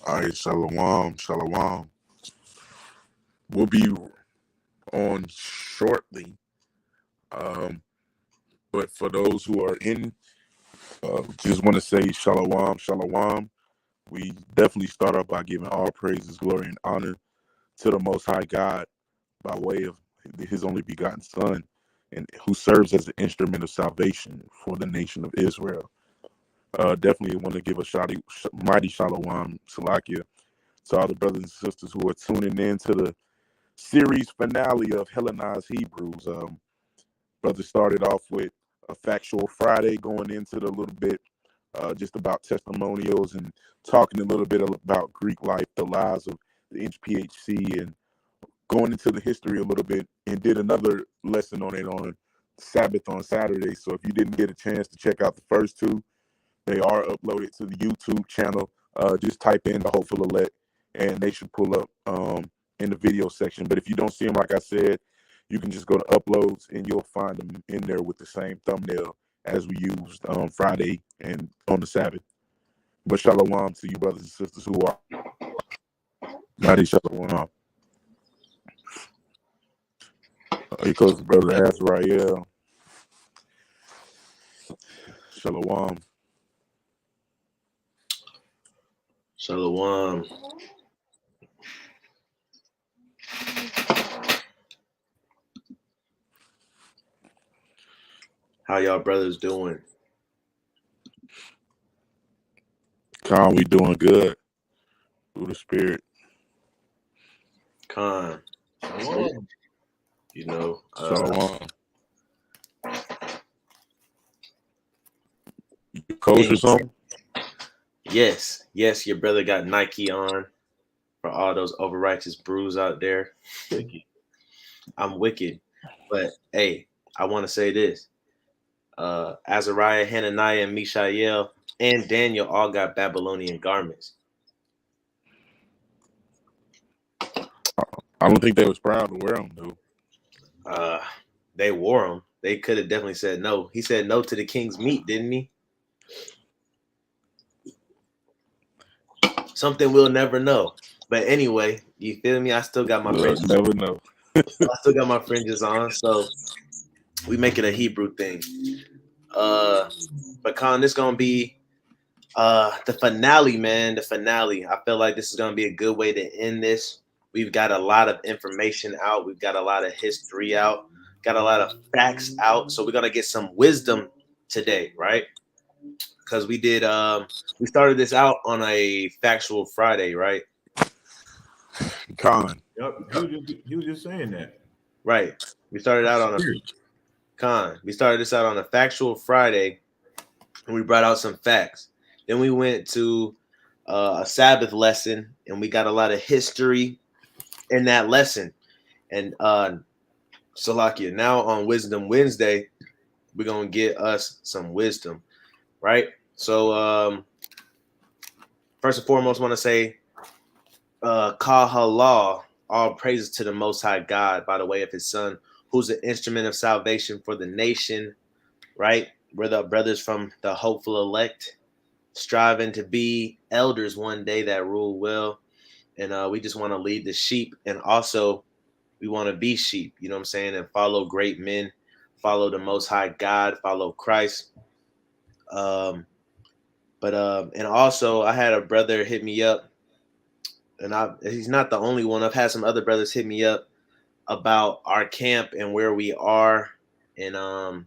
All right, shalom, shalom. We'll be on shortly. Um, but for those who are in, just want to say shalom, shalom. We definitely start off by giving all praises, glory, and honor to the Most High God by way of His only begotten Son, and who serves as an instrument of salvation for the nation of Israel. Definitely want to give a mighty shalom, salakia, to all the brothers and sisters who are tuning in to the series finale of Hellenized Hebrews. Brother started off with a factual Friday, going into a little bit just about testimonials and talking a little bit about Greek life, the lives of the HPHC, and going into the history a little bit, and did another lesson on it on Sabbath on Saturday. So if you didn't get a chance to check out the first two, they are uploaded to the YouTube channel. Just type in the Hopeful Elect, and they should pull up in the video section. But if you don't see them, like I said, you can just go to uploads, and you'll find them in there with the same thumbnail as we used Friday and on the Sabbath. But shalom to you, brothers and sisters who are mighty shalom. Here goes brother Azrael. Shalom. Shalom. How y'all brothers doing? Khan, we doing good through the spirit. Khan. Shalom. You know, Shalom. You coach or something? Yes, your brother got Nike on for all those overrighteous brews out there. I'm wicked. But hey, I want to say this. Azariah, Hananiah, and Mishael, and Daniel all got Babylonian garments. I don't think they was proud to wear them, though. They wore them. They could have definitely said no. He said no to the king's meat, didn't he? Something we'll never know. But anyway, you feel me? I still got my fringes. Never know. I still got my fringes on, so we make it a Hebrew thing. But Con, this gonna be the finale, man. The finale. I feel like this is gonna be a good way to end this. We've got a lot of information out. We've got a lot of history out. Got a lot of facts out. So we're gonna get some wisdom today, right? Because we did we started this out on a factual Friday, right? Con. Yep, he was just saying that. Right. We started out on we started this out on a factual Friday, and we brought out some facts. Then we went to a Sabbath lesson, and we got a lot of history in that lesson. And Salakia, now on Wisdom Wednesday, we're gonna get us some wisdom, right? So first and foremost, want to say Kahala, all praises to the Most High God by the way of His Son, who's an instrument of salvation for the nation, right? We're the brothers from the hopeful elect, striving to be elders one day that rule well. And we just want to lead the sheep, and also we want to be sheep, you know what I'm saying, and follow great men, follow the Most High God, follow Christ. And also I had a brother hit me up, and he's not the only one. I've had some other brothers hit me up about our camp and where we are. And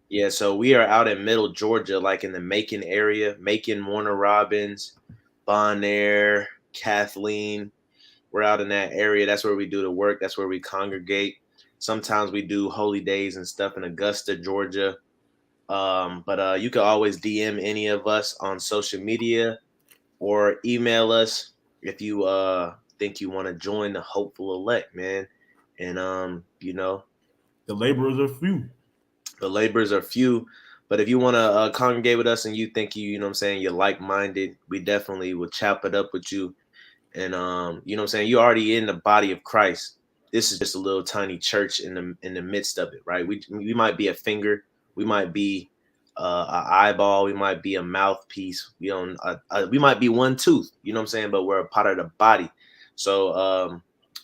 yeah, so we are out in middle Georgia, like in the Macon area, Macon, Warner Robins, Bon Air, Kathleen. We're out in that area. That's where we do the work. That's where we congregate. Sometimes we do holy days and stuff in Augusta, Georgia. But you can always DM any of us on social media or email us if you think you want to join the hopeful elect, man. And you know, the laborers are few. The laborers are few. But if you want to congregate with us and you think you know what I'm saying, you're like-minded, we definitely will chop it up with you. And you know what I'm saying, you're already in the body of Christ. This is just a little tiny church in the midst of it, right? We might be a finger, we might be an eyeball, we might be a mouthpiece, we don't we might be one tooth, you know what I'm saying, but we're a part of the body. So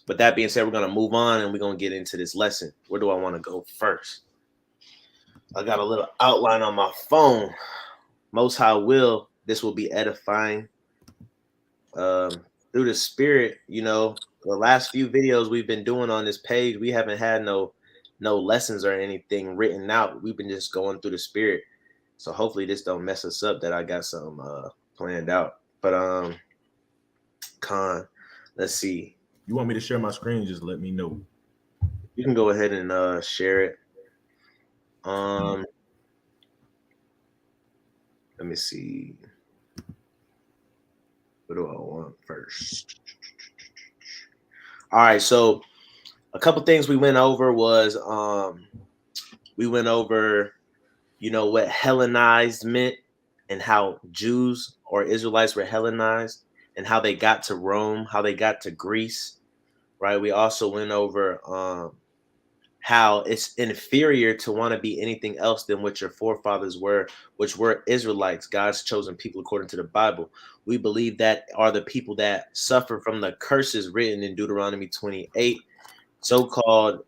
with that being said, we're going to move on and we're going to get into this lesson. Where do I want to go first? I got a little outline on my phone. Most High will, this will be edifying through the spirit. You know, the last few videos we've been doing on this page, we haven't had no lessons or anything written out. We've been just going through the spirit. So hopefully this don't mess us up, that I got some planned out. But let's see. You want me to share my screen? Just let me know. You can go ahead and share it. Let me see. What do I want first? All right, so a couple things we went over was we went over, you know, what Hellenized meant and how Jews or Israelites were Hellenized and how they got to Rome, how they got to Greece, right? We also went over how it's inferior to want to be anything else than what your forefathers were, which were Israelites, God's chosen people according to the Bible. We believe that are the people that suffer from the curses written in Deuteronomy 28, so-called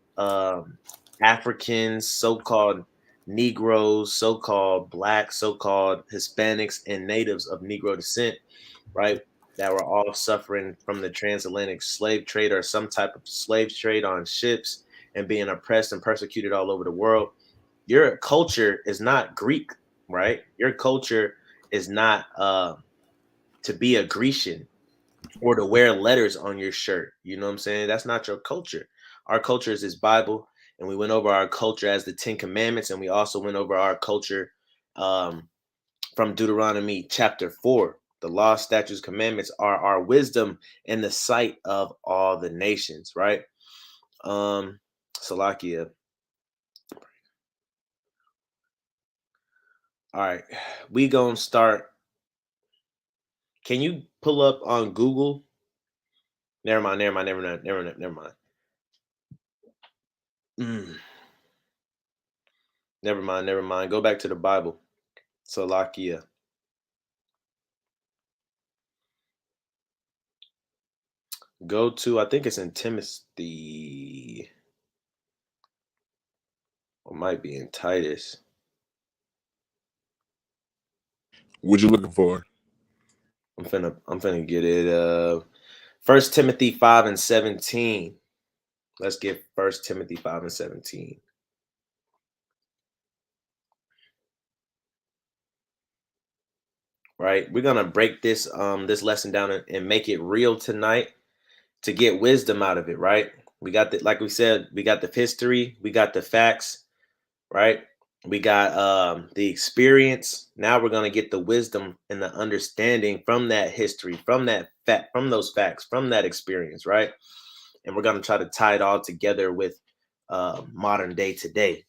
Africans, so-called Negroes, so-called Blacks, so-called Hispanics, and natives of Negro descent, right? That were all suffering from the transatlantic slave trade or some type of slave trade on ships and being oppressed and persecuted all over the world. Your culture is not Greek, right? Your culture is not to be a Grecian or to wear letters on your shirt. You know what I'm saying? That's not your culture. Our culture is this Bible, and we went over our culture as the 10 Commandments, and we also went over our culture from Deuteronomy chapter 4. The law, statutes, commandments are our wisdom in the sight of all the nations, right? Salakia. All right, we gonna start. Can you pull up on Google? Never mind. Never mind. Go back to the Bible. Salakia. Go to, I think it's in Timothy. Or might be in Titus. What you looking for? I'm finna get it. 1 Timothy 5:17. Let's get 1 Timothy 5:17. Right, we're gonna break this this lesson down and make it real tonight to get wisdom out of it. Right, we got the, like we said, we got the history, we got the facts, right? We got the experience. Now we're gonna get the wisdom and the understanding from that history, from that fact, from those facts, from that experience, right? And we're gonna try to tie it all together with modern day today.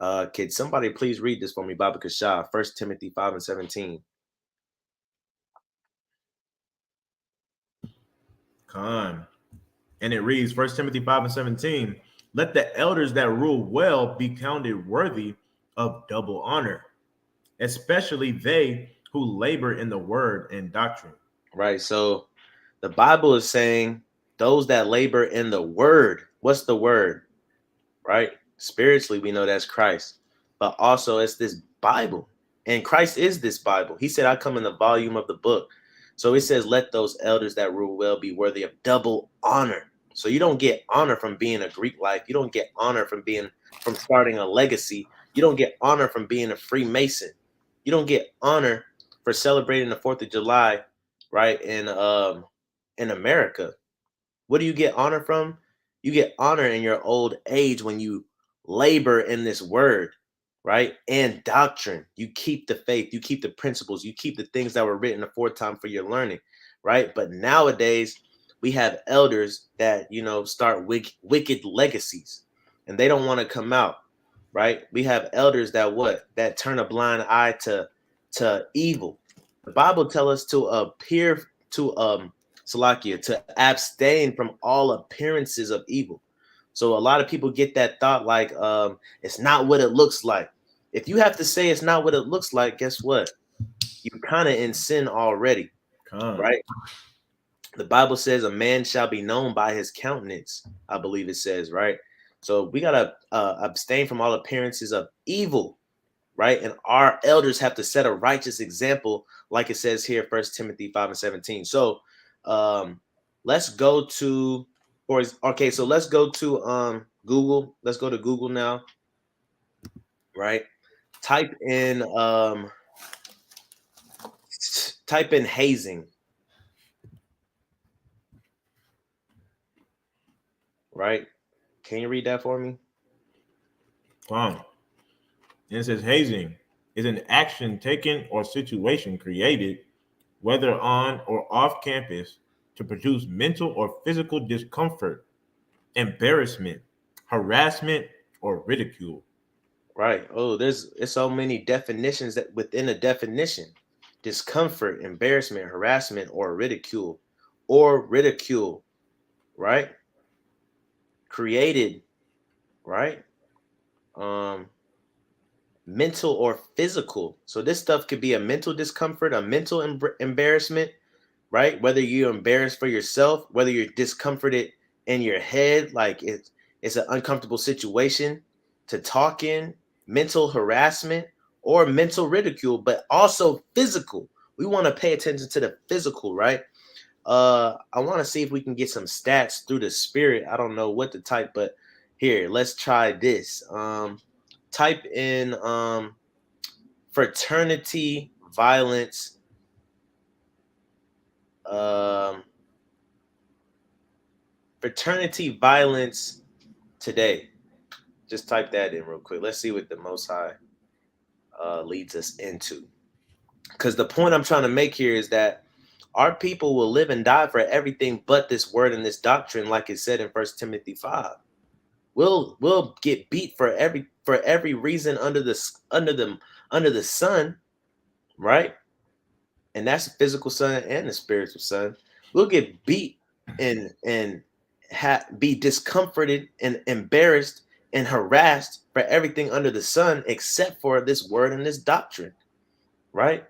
Could somebody please read this for me, Baba Kashah, 1 Timothy 5:17. Khan. And it reads, 1 Timothy 5:17, let the elders that rule well be counted worthy of double honor, especially they who labor in the word and doctrine. Right. So the Bible is saying those that labor in the word. What's the word? Right? Spiritually, we know that's Christ, but also it's this Bible, and Christ is this Bible. He said, I come in the volume of the book. So he says, let those elders that rule well be worthy of double honor. So you don't get honor from being a Greek life. You don't get honor from starting a legacy. You don't get honor from being a Freemason. You don't get honor for celebrating the 4th of July, right? In America. What do you get honor from? You get honor in your old age when you labor in this word, right? And doctrine. You keep the faith, you keep the principles, you keep the things that were written aforetime for your learning, right? But nowadays, we have elders that, you know, start wicked legacies and they don't want to come out, right? We have elders that turn a blind eye to evil. The Bible tells us to appear to Salakia, to abstain from all appearances of evil. So a lot of people get that thought like it's not what it looks like. if you have to say it's not what it looks like, guess what? You're kind of in sin already, right? The Bible says a man shall be known by his countenance, I believe it says, right? So we got to abstain from all appearances of evil, right? And our elders have to set a righteous example, like it says here, 1 Timothy 5:17. So let's go to, so let's go to Google. Let's go to Google now, right? Type in hazing, right? Can you read that for me? And it says hazing is an action taken or situation created, whether on or off campus, to produce mental or physical discomfort, embarrassment, harassment, or ridicule. Right. Oh, there's so many definitions that within a definition: discomfort, embarrassment, harassment, or ridicule, right? Created, right? Mental or physical. So this stuff could be a mental discomfort, a mental embarrassment, right? Whether you're embarrassed for yourself, whether you're discomforted in your head, like it's an uncomfortable situation to talk in, mental harassment or mental ridicule, but also physical. We want to pay attention to the physical, right? I want to see if we can get some stats through the spirit. I don't know what to type, but here, let's try this. Type in fraternity violence. Fraternity violence today. Just type that in real quick. Let's see what the Most High leads us into. Because the point I'm trying to make here is that our people will live and die for everything but this word and this doctrine, like it said in 1 Timothy 5. We'll get beat for every reason under the sun, right? And that's the physical sun and the spiritual sun. We'll get beat and be discomforted and embarrassed and harassed for everything under the sun except for this word and this doctrine, right?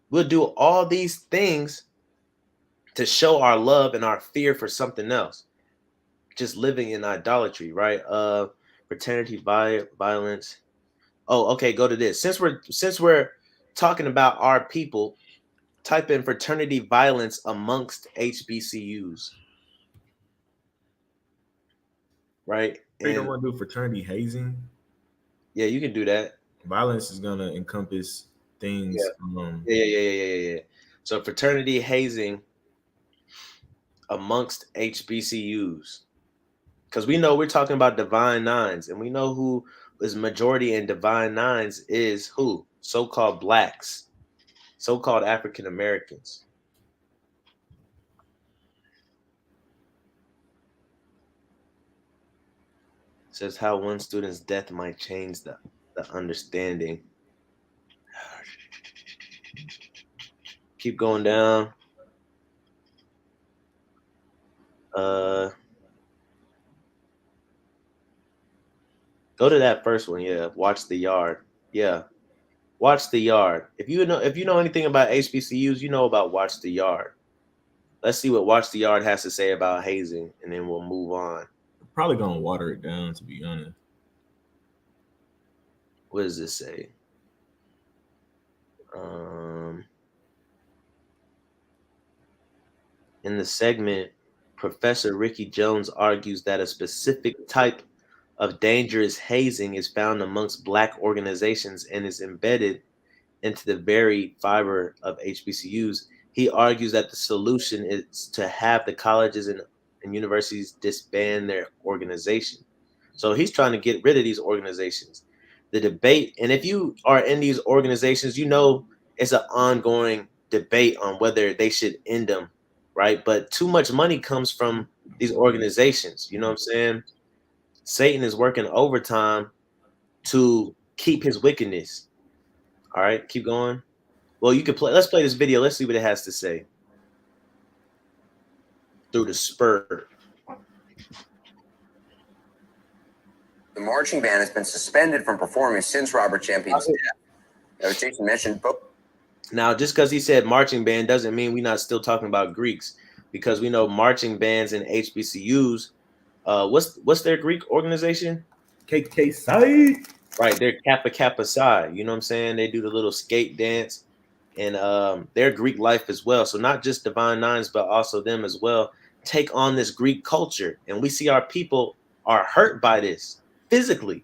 We'll do all these things to show our love and our fear for something else, just living in idolatry, right? Fraternity violence. Oh, okay, go to this. Since we're talking about our people, type in fraternity violence amongst HBCUs. Right? You don't want to do fraternity hazing? Yeah, you can do that. Violence is gonna encompass things. Yeah. So fraternity hazing amongst HBCUs. Because we know we're talking about Divine Nines, and we know who is majority in Divine Nines is who? So-called blacks, so-called African Americans. It says how one student's death might change the understanding. Keep going down. Go to that first one. Yeah, watch the yard. Yeah, watch the yard. If you know anything about HBCUs, you know about watch the yard. Let's see what watch the yard has to say about hazing, and then we'll move on. Probably gonna water it down, to be honest. What does this say? In the segment, Professor Ricky Jones argues that a specific type of dangerous hazing is found amongst Black organizations and is embedded into the very fiber of HBCUs. He argues that the solution is to have the colleges and universities disband their organization. So he's trying to get rid of these organizations. The debate, and if you are in these organizations, you know it's an ongoing debate on whether they should end them, right? But too much money comes from these organizations. You know what I'm saying? Satan is working overtime to keep his wickedness. All right, keep going. Well, you can play. Let's play this video. Let's see what it has to say. Through the spur. The marching band has been suspended from performing since Robert Champion's death. As Jason mentioned, now just because he said marching band doesn't mean we're not still talking about Greeks, because we know marching bands and HBCUs. What's their Greek organization? KJVAAE. Right, they're Kappa Kappa Psi. You know what I'm saying? They do the little skate dance, and their Greek life as well. So not just Divine Nines, but also them as well take on this Greek culture, and we see our people are hurt by this physically.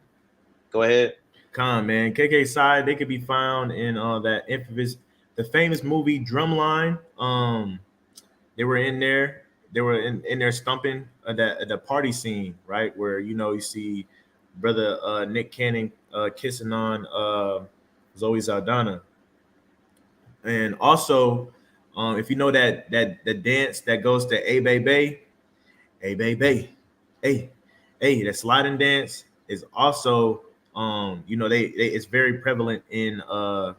Go ahead. Con, man. KJVAAE, they could be found in the famous movie Drumline. They were in there. They were in there stumping at the party scene, right? Where, you see brother Nick Cannon kissing on Zoe Saldana. And also, if you know that the dance that goes to A Baby, A Baby, that sliding dance is also it's very prevalent in the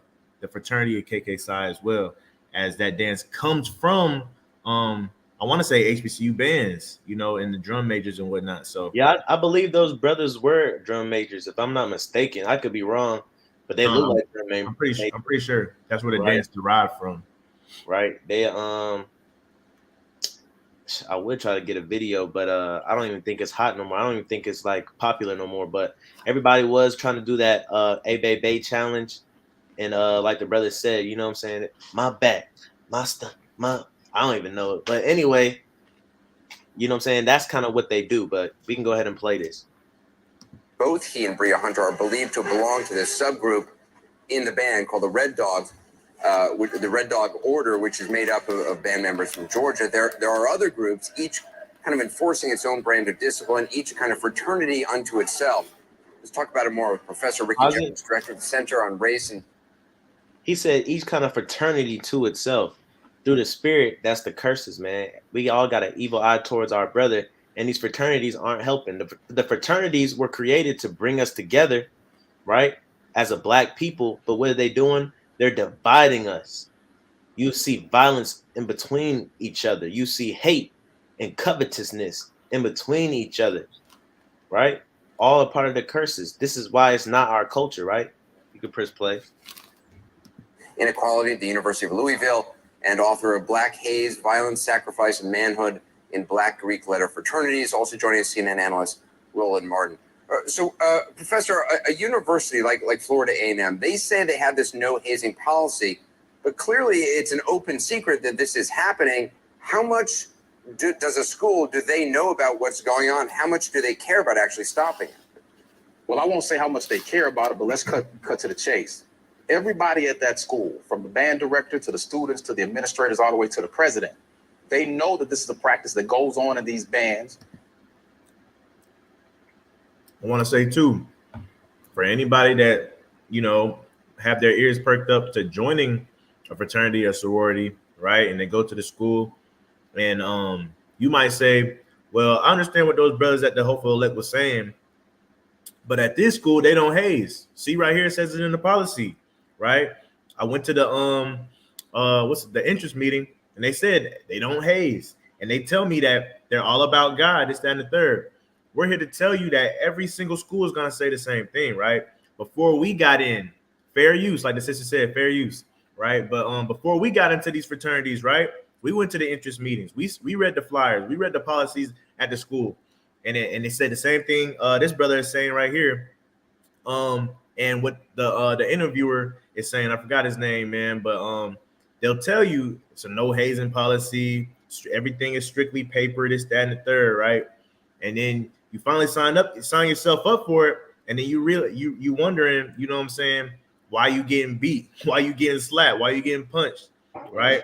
fraternity of KKPSI as well, as that dance comes from I want to say HBCU bands, in the drum majors and whatnot. So yeah, I believe those brothers were drum majors, if I'm not mistaken. I could be wrong, but they look like drum majors. I'm pretty sure that's where the dance derived from. Right. They I would try to get a video, but I don't even think it's hot no more. I don't even think it's like popular no more. But everybody was trying to do that A Baby challenge. And like the brother said, you know what I'm saying? My back, my stuff, I don't even know it. But anyway, you know what I'm saying? That's kind of what they do. But we can go ahead and play this. Both he and Bria Hunter are believed to belong to this subgroup in the band called the Red Dogs, the Red Dog Order, which is made up of band members from Georgia. There are other groups, each kind of enforcing its own brand of discipline, each kind of fraternity unto itself. Let's talk about it more with Professor Ricky Jones, director of the Center on Race and. He said each kind of fraternity to itself. Through the spirit, that's the curses, man. We all got an evil eye towards our brother, and these fraternities aren't helping. The fraternities were created to bring us together, right, as a black people. But what are they doing? They're dividing us. You see violence in between each other. You see hate and covetousness in between each other, right? All a part of the curses. This is why it's not our culture, right? You can press play. Inequality at the University of Louisville, and author of Black Haze, Violence, Sacrifice, and Manhood in Black Greek Letter Fraternities. Also joining us, CNN analyst Roland Martin. Professor, a university like Florida A&M, they say they have this no hazing policy, but clearly it's an open secret that this is happening. How much does a school, do they know about what's going on? How much do they care about actually stopping it? Well, I won't say how much they care about it, but let's cut to the chase. Everybody at that school, from the band director to the students to the administrators all the way to the president, they know that this is a practice that goes on in these bands. I want to say too, for anybody that have their ears perked up to joining a fraternity or sorority, right, and they go to the school, and you might say, well, I understand what those brothers at the Hopeful Elect was saying, but at this school they don't haze. See right here, it says it in the policy, right? I went to the the interest meeting, and they said they don't haze, and they tell me that they're all about God, this, that, and the third. We're here to tell you that every single school is going to say the same thing, right? Before we got in, fair use, like the sister said, fair use, right? But before we got into these fraternities, right, we went to the interest meetings. We read the flyers. We read the policies at the school, and they said the same thing this brother is saying right here. And what the interviewer is saying, I forgot his name, man, but they'll tell you it's a no hazing policy. Everything is strictly paper, this, that, and the third, right? And then you finally sign yourself up for it, and then you wondering, you know what I'm saying, why you getting beat, why you getting slapped, why you getting punched, right?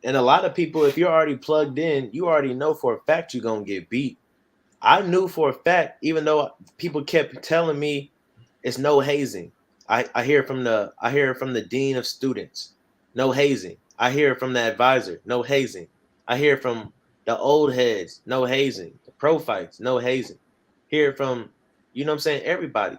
And a lot of people, if you're already plugged in, you already know for a fact you're gonna get beat. I knew for a fact, even though people kept telling me it's no hazing. I hear from the dean of students, no hazing. I hear from the advisor, no hazing. I hear from the old heads, no hazing. The pro fights, no hazing. Hear from, you know what I'm saying, everybody.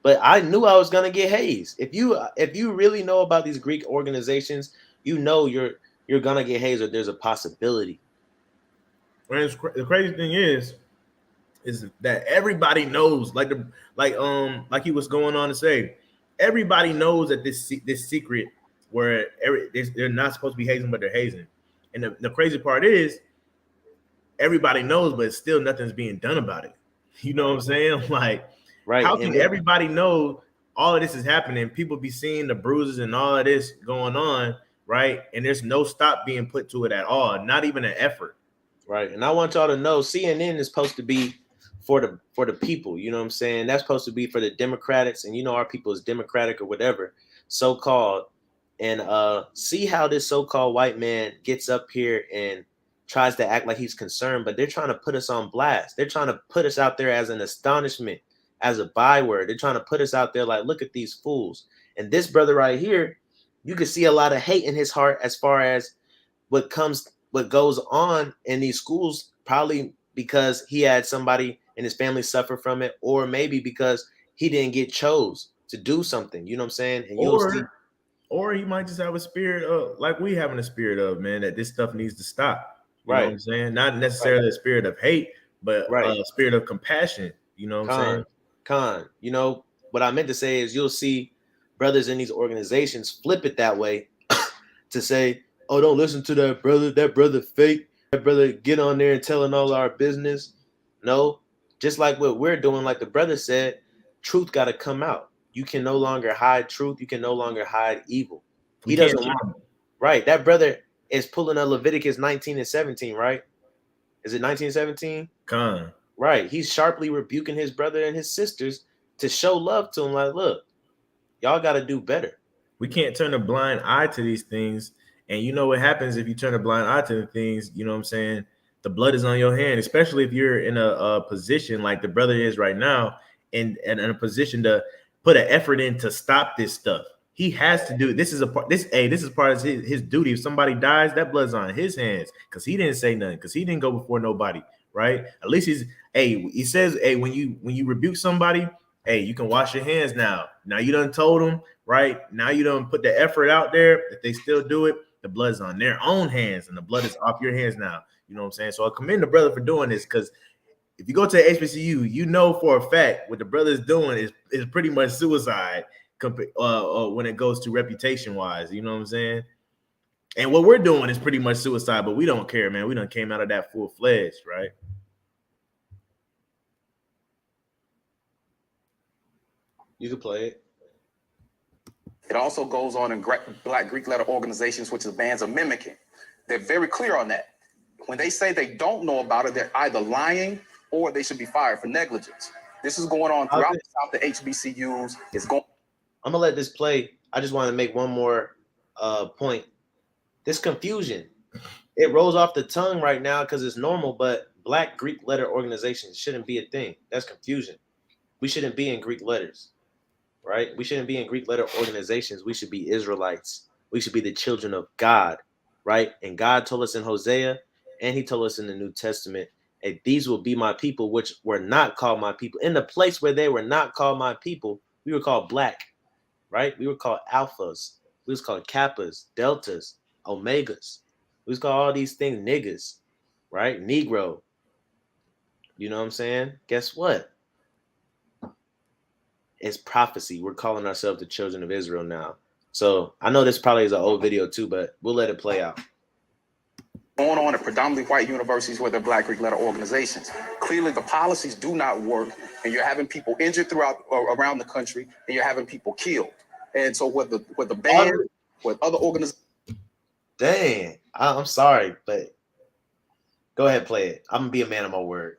But I knew I was gonna get hazed. If you really know about these Greek organizations, you know you're gonna get hazed, or there's a possibility. And the crazy thing is is that everybody knows, like he was going on to say, everybody knows that this secret where they're not supposed to be hazing, but they're hazing. And the crazy part is everybody knows, but still nothing's being done about it. You know what I'm saying? Like, Right. how And can everybody know all of this is happening? People be seeing the bruises and all of this going on, right? And there's no stop being put to it at all, not even an effort. Right. And I want y'all to know CNN is supposed to be for the people. You know what I'm saying? That's supposed to be for the Democrats, and you know our people is Democratic or whatever, so-called. And see how this so-called white man gets up here and tries to act like he's concerned, but they're trying to put us on blast. They're trying to put us out there as an astonishment, as a byword. They're trying to put us out there like, look at these fools. And this brother right here, you can see a lot of hate in his heart as far as what goes on in these schools, probably because he had somebody in his family suffer from it, or maybe because he didn't get chose to do something. You know what I'm saying? And you'll see. Or he might just have a spirit of, like we having a spirit of, man, that this stuff needs to stop. You know what I'm saying? Not necessarily a spirit of hate, but a spirit of compassion. You know what I'm saying? You know, what I meant to say is you'll see brothers in these organizations flip it that way to say, oh, don't listen to that brother. That brother fake. That brother get on there and telling all our business. No, just like what we're doing, like the brother said, truth got to come out. You can no longer hide truth. You can no longer hide evil. He doesn't want. Right. That brother is pulling a Leviticus 19 and 17, right? Is it 19 and 17? Right. He's sharply rebuking his brother and his sisters to show love to him. Like, look, y'all got to do better. We can't turn a blind eye to these things. And you know what happens if you turn a blind eye to the things, you know what I'm saying? The blood is on your hand, especially if you're in a position like the brother is right now, and in a position to put an effort in to stop this stuff. He has to do it. This is part of his duty. If somebody dies, that blood's on his hands because he didn't say nothing, because he didn't go before nobody, right? At least he says, hey, when you rebuke somebody, hey, you can wash your hands now. Now you done told them, right? Now you done put the effort out there. If they still do it, the blood's on their own hands and the blood is off your hands now. You know what I'm saying? So I commend the brother for doing this, because if you go to HBCU, you know for a fact what the brother is doing is pretty much suicide when it goes to reputation wise. You know what I'm saying? And what we're doing is pretty much suicide, but we don't care, man. We done came out of that full-fledged, right? You can play it. It also goes on in Black Greek letter organizations, which the bands are mimicking. They're very clear on that. When they say they don't know about it, they're either lying or they should be fired for negligence. This is going on throughout the South, the HBCUs. I'm gonna let this play. I just want to make one more point. This confusion, it rolls off the tongue right now because it's normal, but Black Greek letter organizations shouldn't be a thing. That's confusion. We shouldn't be in Greek letters, right? We shouldn't be in Greek letter organizations. We should be Israelites. We should be the children of God, right? And God told us in Hosea, and he told us in the New Testament, hey, these will be my people, which were not called my people. In the place where they were not called my people, we were called black, right? We were called alphas. We was called kappas, deltas, omegas. We was called all these things niggas, right? Negro. You know what I'm saying? Guess what? It's prophecy. We're calling ourselves the children of Israel now. So I know this probably is an old video too, but we'll let it play out. Going on at predominantly white universities where they're Black Greek letter organizations. Clearly the policies do not work, and you're having people injured around the country, and you're having people killed. And so with the band, with other organizations. Dang, I'm sorry, but go ahead, play it. I'm gonna be a man of my word.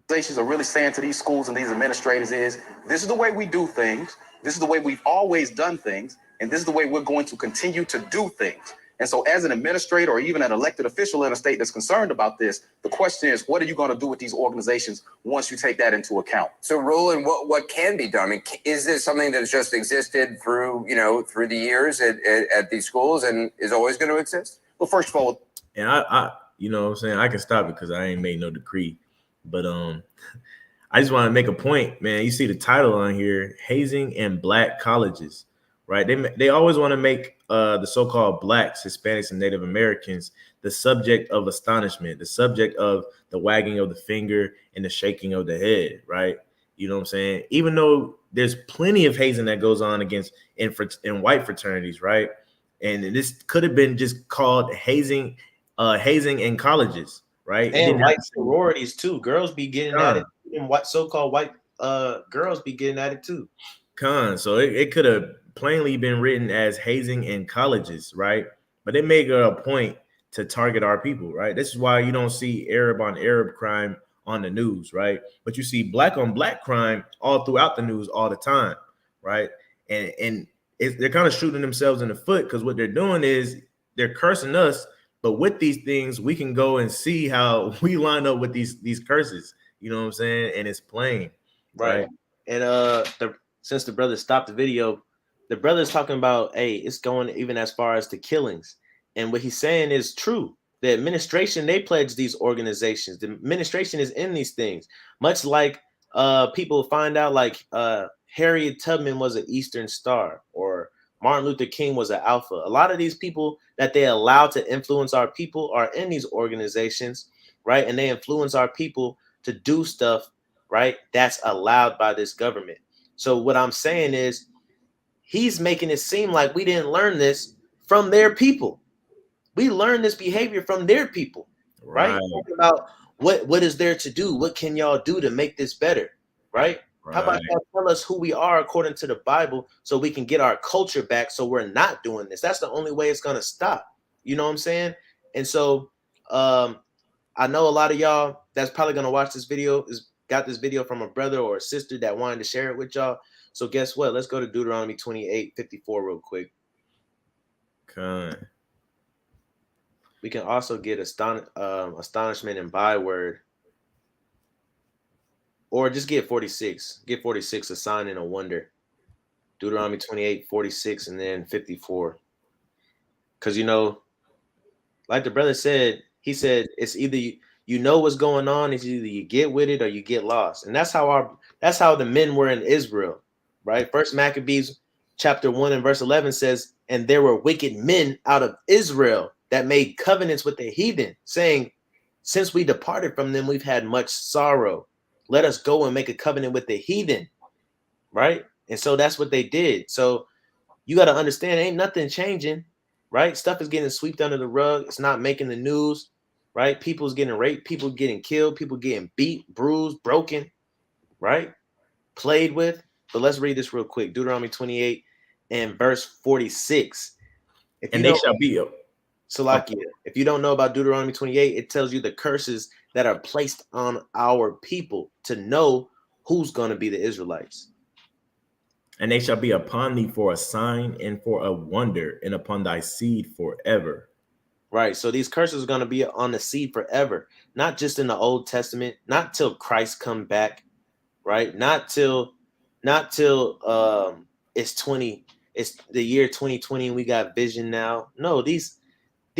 Organizations are really saying to these schools and these administrators is, this is the way we do things. This is the way we've always done things. And this is the way we're going to continue to do things. And so as an administrator or even an elected official in a state that's concerned about this, the question is, what are you going to do with these organizations once you take that into account? So, Roland, what can be done? I mean, is this something that's just existed through the years at these schools and is always going to exist? Well, first of all, and I you know what I'm saying, I can stop it because I ain't made no decree, but I just want to make a point, man. You see the title on here, hazing in Black colleges, right? They always want to make the so-called Blacks, Hispanics, and Native Americans the subject of astonishment, the subject of the wagging of the finger and the shaking of the head, right? You know what I'm saying? Even though there's plenty of hazing that goes on against in white fraternities, right? And this could have been just called hazing in colleges, right? And white sororities too. Girls be getting at it. And what so-called white girls be getting at it too. So it could have plainly been written as hazing in colleges, right? But they make a point to target our people, right? This is why you don't see Arab on Arab crime on the news, right? But you see black on black crime all throughout the news all the time, right? And they're kind of shooting themselves in the foot, because what they're doing is they're cursing us. But with these things, we can go and see how we line up with these curses. You know what I'm saying? And it's plain, right? And since the brother stopped the video, the brother's talking about, hey, it's going even as far as the killings. And what he's saying is true. The administration, they pledge these organizations. The administration is in these things. Much like people find out like Harriet Tubman was an Eastern Star, or Martin Luther King was an Alpha. A lot of these people that they allow to influence our people are in these organizations, right? And they influence our people to do stuff, right? That's allowed by this government. So what I'm saying is he's making it seem like we didn't learn this from their people. We learned this behavior from their people, right? Talking about what is there to do? What can y'all do to make this better, right? How about y'all tell us who we are according to the Bible so we can get our culture back, so we're not doing this? That's the only way it's going to stop. You know what I'm saying? And so I know a lot of y'all that's probably going to watch this video got this video from a brother or a sister that wanted to share it with y'all. So guess what? Let's go to Deuteronomy 28:54 real quick. Okay. We can also get astonishment and byword. Or just get 46. Get 46, a sign and a wonder. Deuteronomy 28:46, and then 54. Because, you know, like the brother said, he said, it's either you know what's going on, it's either you get with it or you get lost. And that's how the men were in Israel, right? First Maccabees chapter 1 and verse 11 says, and there were wicked men out of Israel that made covenants with the heathen, saying, since we departed from them, we've had much sorrow. Let us go and make a covenant with the heathen, right? And so that's what they did. So you got to understand, ain't nothing changing, right? Stuff is getting swept under the rug. It's not making the news, right? People's getting raped, people getting killed, people getting beat, bruised, broken, right? Played with. But let's read this real quick. Deuteronomy 28 and verse 46. And they shall be Salakia, if you don't know about Deuteronomy 28, it tells you the curses that are placed on our people to know who's going to be the Israelites. And they shall be upon thee for a sign and for a wonder, and upon thy seed forever. Right. So these curses are going to be on the seed forever, not just in the Old Testament, not till Christ come back, right? Not till it's the year 2020 and we got vision now. No, these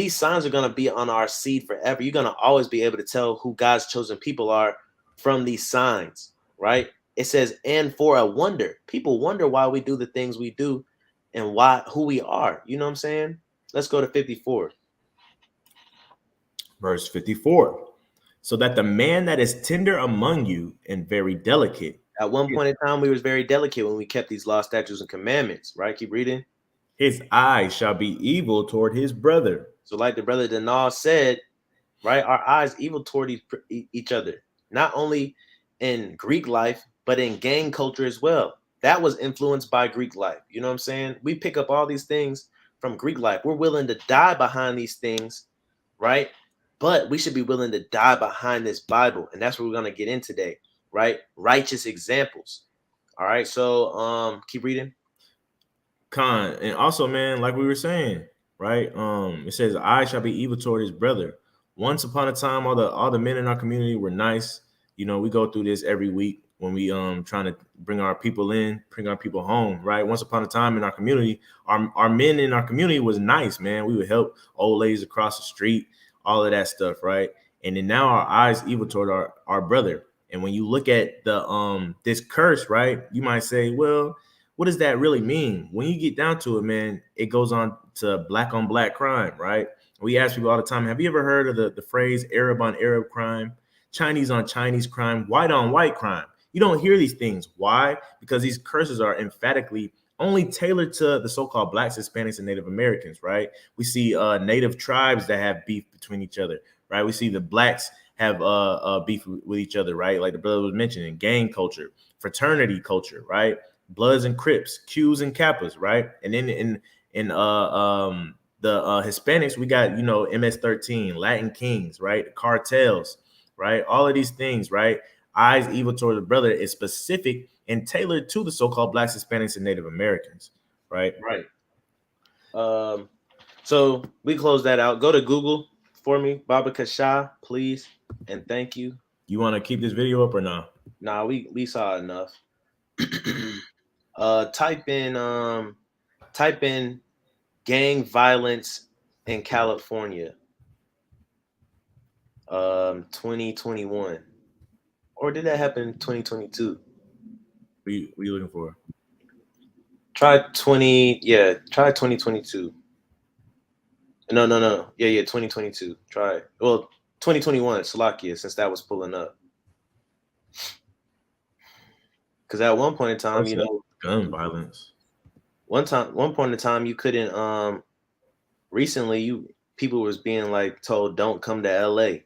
signs are going to be on our seed forever. You're going to always be able to tell who God's chosen people are from these signs, right? It says, and for a wonder. People wonder why we do the things we do and who we are. You know what I'm saying? Let's go to 54. Verse 54. So that the man that is tender among you and very delicate. At one point in time, we was very delicate when we kept these law, statutes, and commandments, right? Keep reading. His eyes shall be evil toward his brother. So like the brother Danal said, right, our eyes evil toward each other, not only in Greek life, but in gang culture as well. That was influenced by Greek life. You know what I'm saying? We pick up all these things from Greek life. We're willing to die behind these things, right? But we should be willing to die behind this Bible. And that's what we're going to get in today, right? Righteous examples. All right. So keep reading. And also, man, like we were saying, right? It says, I shall be evil toward his brother. Once upon a time, all the men in our community were nice. You know, we go through this every week when we trying to bring our people in, bring our people home, right? Once upon a time in our community, our men in our community was nice, man. We would help old ladies across the street, all of that stuff, right? And then now our eyes evil toward our brother. And when you look at the this curse, right, you might say, well, what does that really mean? When you get down to it, man, it goes on to black crime, right? We ask people all the time, have you ever heard of the phrase Arab on Arab crime, Chinese on Chinese crime, white on white crime? You don't hear these things. Why? Because these curses are emphatically only tailored to the so-called Blacks, Hispanics, and Native Americans, right? We see Native tribes that have beef between each other, right? We see the Blacks have beef with each other, right? Like the brother was mentioning, gang culture, fraternity culture, right? Bloods and Crips, Qs and Kappas, right? And then in the Hispanics, we got, you know, MS-13, Latin Kings, right? The cartels, right? All of these things, right? Eyes evil toward the brother is specific and tailored to the so-called Blacks, Hispanics, and Native Americans, right? Right. So we close that out. Go to Google for me, Baba Kasha, please, and thank you. You want to keep this video up or no? Nah, we saw enough. Type in gang violence in California 2021, or did that happen in 2022? What are you looking for? Try 2022. No. Yeah, 2022. Try it. Well, 2021, Slovakia, since that was pulling up. Because at one point in time, you know, gun violence. one point in time, you couldn't. Recently, people was being like told, "Don't come to LA."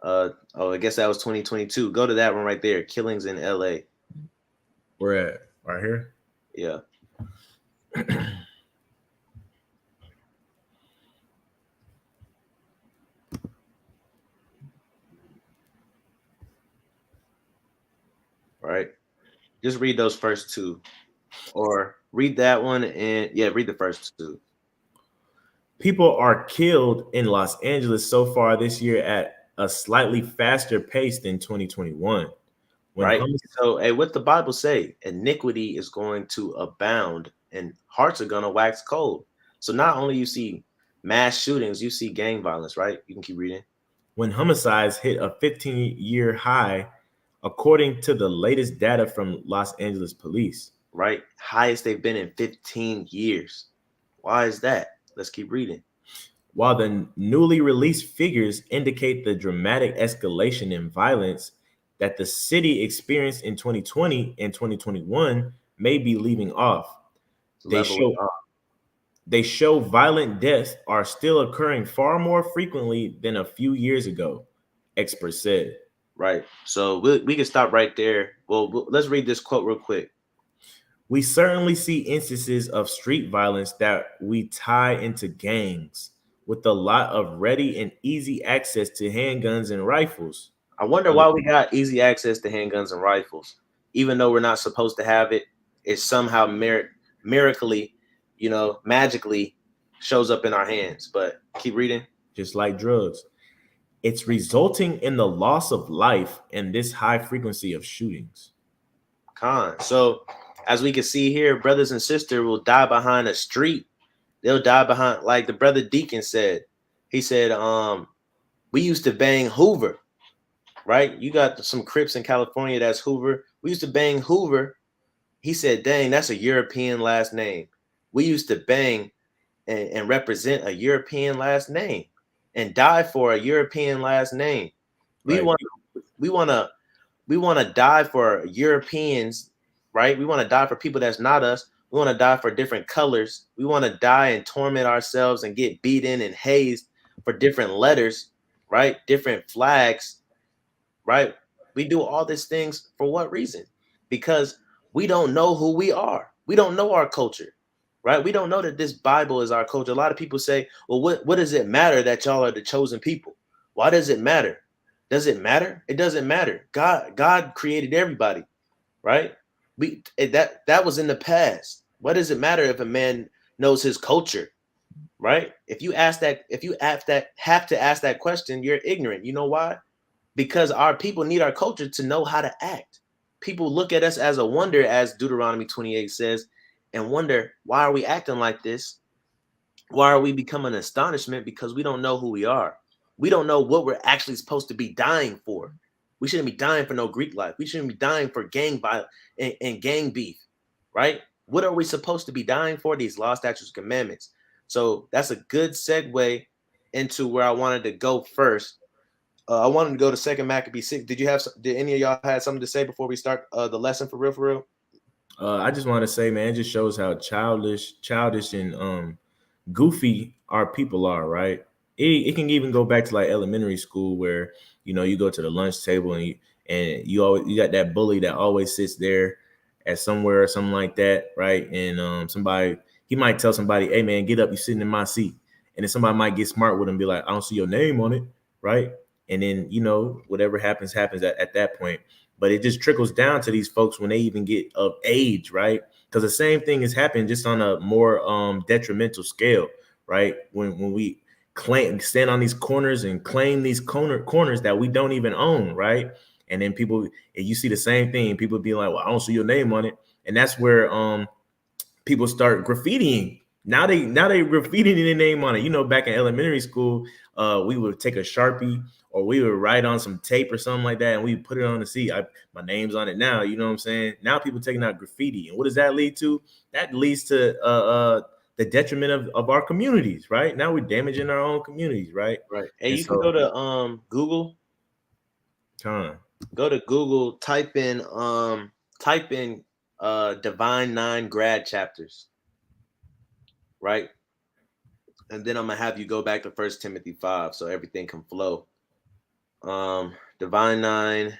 I guess that was 2022. Go to that one right there. Killings in LA. Where at? Right here. Yeah. Right. Just read those first two, or read that one, and read the first two. People are killed in Los Angeles so far this year at a slightly faster pace than 2021. Right. So, hey, what the Bible say? Iniquity is going to abound, and hearts are going to wax cold. So not only you see mass shootings, you see gang violence. Right. You can keep reading. When homicides hit a 15-year high, according to the latest data from Los Angeles police. Right. Highest they've been in 15 years. Why is that? Let's keep reading. While the newly released figures indicate the dramatic escalation in violence that the city experienced in 2020 and 2021 may be leaving off. They show violent deaths are still occurring far more frequently than a few years ago, experts said. Right. So we can stop right there. Well, let's read this quote real quick. We certainly see instances of street violence that we tie into gangs with a lot of ready and easy access to handguns and rifles. I wonder why we got easy access to handguns and rifles, even though we're not supposed to have it. It somehow magically shows up in our hands. But keep reading. Just like drugs, it's resulting in the loss of life and this high frequency of shootings. So as we can see here, brothers and sisters will die behind a street. They'll die behind, like the brother Deacon said. He said, we used to bang Hoover, right? You got some Crips in California that's Hoover. We used to bang Hoover. He said, dang, that's a European last name. We used to bang and represent a European last name and die for a European last name. We want to die for Europeans, right? We want to die for people that's not us. We want to die for different colors. We want to die and torment ourselves and get beaten and hazed for different letters, right? Different flags, right? We do all these things for what reason? Because we don't know who we are. We don't know our culture, right? We don't know that this Bible is our culture. A lot of people say, well, what does it matter that y'all are the chosen people? Why does it matter? Does it matter? It doesn't matter. God created everybody, right? That was in the past. What does it matter if a man knows his culture, right? If you have to ask that question, you're ignorant. You know why? Because our people need our culture to know how to act. People look at us as a wonder, as Deuteronomy 28 says, and wonder, why are we acting like this? Why are we becoming an astonishment? Because we don't know who we are. We don't know what we're actually supposed to be dying for. We shouldn't be dying for no Greek life. We shouldn't be dying for gang violence and gang beef, right? What are we supposed to be dying for? These law, statutes, commandments. So that's a good segue into where I wanted to go first. I wanted to go to 2 Maccabees 6. Did any of y'all had something to say before we start the lesson for real, for real? I just want to say, man, it just shows how childish and goofy our people are, right? It can even go back to like elementary school where you go to the lunch table and you got that bully that always sits there at somewhere or something like that, right? And somebody he might tell somebody, "Hey man, get up, you're sitting in my seat," and then somebody might get smart with him and be like, "I don't see your name on it," right? And then whatever happens at that point. But it just trickles down to these folks when they even get of age, right? Because the same thing is happening just on a more detrimental scale, right? When we stand on these corners and claim these corners that we don't even own, right? And then you see the same thing, people be like, "Well, I don't see your name on it," and that's where people start graffitiing. Now they graffitiing their name on it. Back in elementary school, we would take a Sharpie or we would write on some tape or something like that, and we put it on the seat. My name's on it now. You know what I'm saying? Now people taking out graffiti, and what does that lead to? That leads to the detriment of our communities, right? Now we're damaging our own communities, right? Right. Hey, you can go to Google. Go to Google. Type in Divine 9 grad chapters. Right. And then I'm gonna have you go back to 1 Timothy 5 so everything can flow. Divine 9,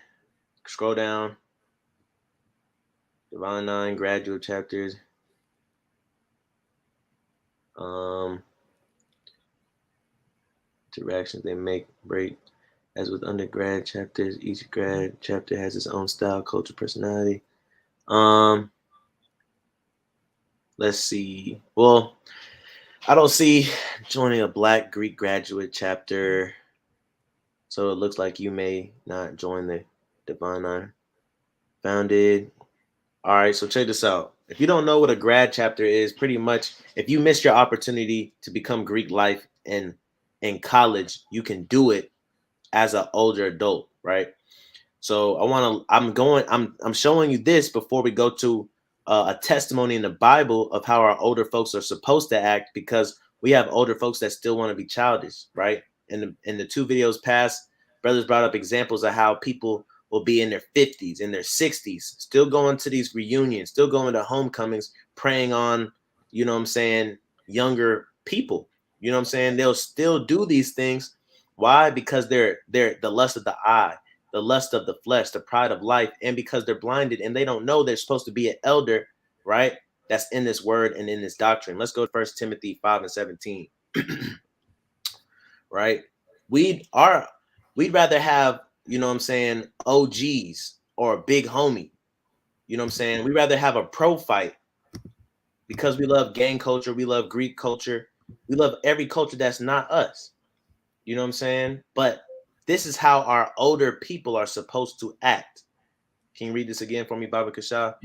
scroll down. Divine 9 graduate chapters. Interactions they break. As with undergrad chapters, each grad chapter has its own style, culture, personality. Let's see. Well, I don't see joining a Black Greek graduate chapter, so it looks like you may not join the Divine Nine. Founded. All right, so check this out. If you don't know what a grad chapter is, pretty much if you missed your opportunity to become Greek life in college, you can do it as an older adult, right? So I'm showing you this before we go to a testimony in the Bible of how our older folks are supposed to act, because we have older folks that still want to be childish, right? In the 2 videos past, brothers brought up examples of how people will be in their 50s, in their 60s, still going to these reunions, still going to homecomings, preying on, younger people. You know what I'm saying? They'll still do these things. Why? Because they're the lust of the eye, the lust of the flesh, the pride of life, and because they're blinded and they don't know they're supposed to be an elder, right? That's in this word and in this doctrine. Let's go to 1 Timothy 5 and 17. Right? We'd rather have, OGs or a big homie. You know what I'm saying? We'd rather have a pro fight because we love gang culture, we love Greek culture, we love every culture that's not us. You know what I'm saying? But this is how our older people are supposed to act. Can you read this again for me, Baba Kasha?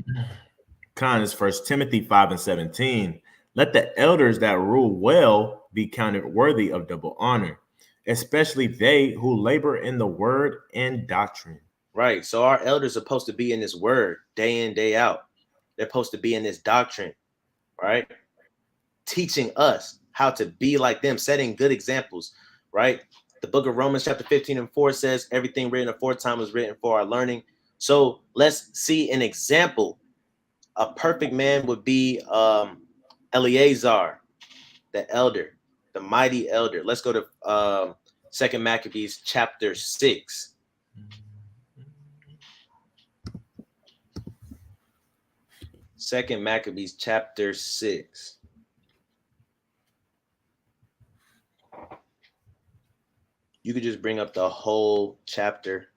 Khan is 1 Timothy 5 and 17. Let the elders that rule well be counted worthy of double honor, especially they who labor in the word and doctrine. Right. So our elders are supposed to be in this word day in, day out. They're supposed to be in this doctrine, right? Teaching us how to be like them, setting good examples, right? The book of Romans chapter 15 and 4 says everything written aforetime was written for our learning. So let's see an example. A perfect man would be Eleazar, the elder, the mighty elder. Let's go to 2 Maccabees chapter 6. Second Maccabees chapter 6. You could just bring up the whole chapter,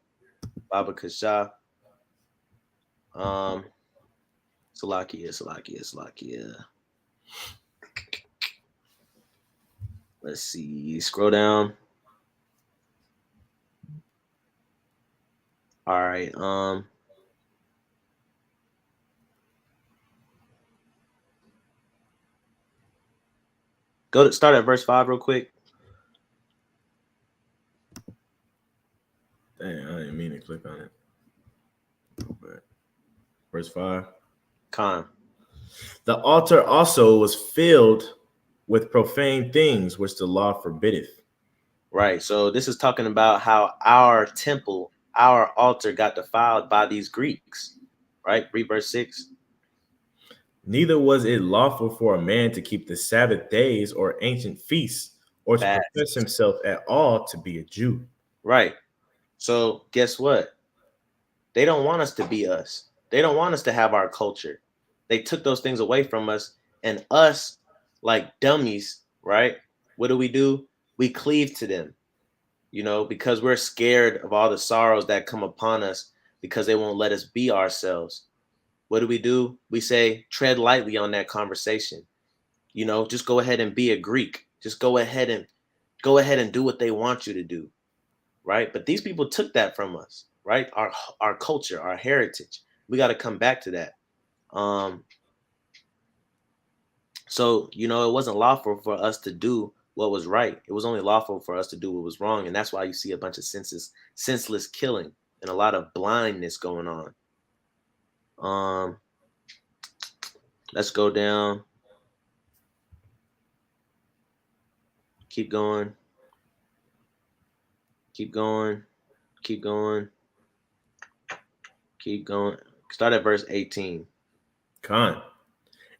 Baba Kasha. Salakia. Let's see. Scroll down. All right. Start at verse 5 real quick. Dang, I didn't mean to click on it. But verse 5. Khan. The altar also was filled with profane things which the law forbiddeth. Right. So this is talking about how our temple, our altar got defiled by these Greeks. Right? Read verse 6. Neither was it lawful for a man to keep the Sabbath days or ancient feasts, or to Fast. profess himself at all to be a Jew. Right. So guess what? They don't want us to be us. They don't want us to have our culture. They took those things away from us, and us, like dummies, right? What do? We cleave to them, because we're scared of all the sorrows that come upon us because they won't let us be ourselves. What do? We say, tread lightly on that conversation. Just go ahead and be a Greek. Just go ahead and do what they want you to do. Right? But these people took that from us, right? Our culture, our heritage. We got to come back to that. So, it wasn't lawful for us to do what was right. It was only lawful for us to do what was wrong. And that's why you see a bunch of senseless killing and a lot of blindness going on. Let's go down. Keep going. Keep going. Keep going. Keep going. Start at verse 18. Con.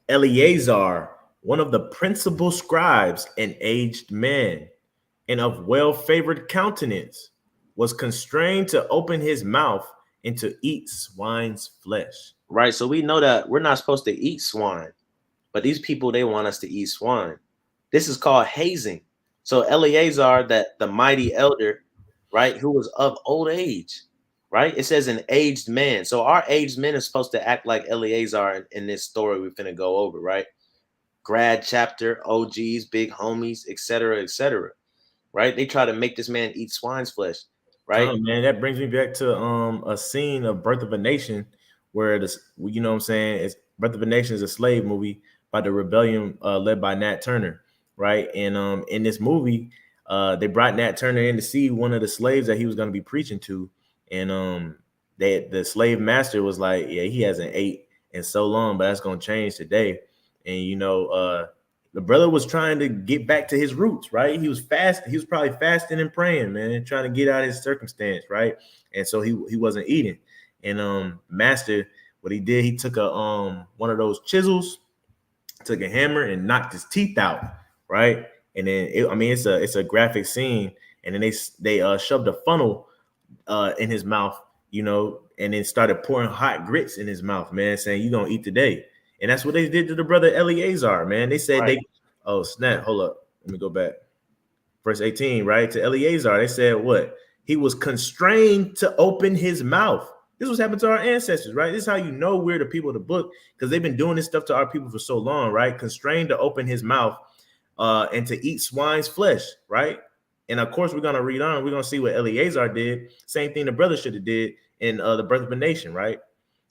Eleazar, one of the principal scribes, an aged man, and of well-favored countenance, was constrained to open his mouth and to eat swine's flesh. Right. So we know that we're not supposed to eat swine, but these people, they want us to eat swine. This is called hazing. So Eleazar, that the mighty elder, right, who was of old age, right? It says an aged man. So our aged men are supposed to act like Eleazar in this story we're finna go over, right? Grad chapter, OGs, big homies, etc., right? They try to make this man eat swine's flesh, right? Oh, man, that brings me back to a scene of Birth of a Nation where what I'm saying, it's Birth of a Nation is a slave movie by the rebellion led by Nat Turner, right? And in this movie, they brought Nat Turner in to see one of the slaves that he was going to be preaching to, and the slave master was like, yeah, he hasn't ate in so long, but that's going to change today. And the brother was trying to get back to his roots, right? He was probably fasting and praying, man, trying to get out of his circumstance, right? And so he wasn't eating. And master, what he did, he took one of those chisels, took a hammer and knocked his teeth out, right? And then it's a graphic scene. And then they shoved a funnel in his mouth, and then started pouring hot grits in his mouth, man, saying, "You're gonna eat today." And that's what they did to the brother Eleazar, man. They said oh snap, hold up, let me go back. Verse 18, right? To Eleazar, they said what? He was constrained to open his mouth. This was happening to our ancestors, right? This is how you know we're the people of the book, because they've been doing this stuff to our people for so long, right? Constrained to open his mouth and to eat swine's flesh, right? And of course, we're gonna read on. We're gonna see what Eleazar did. Same thing the brother should have did in the Birth of a Nation, right?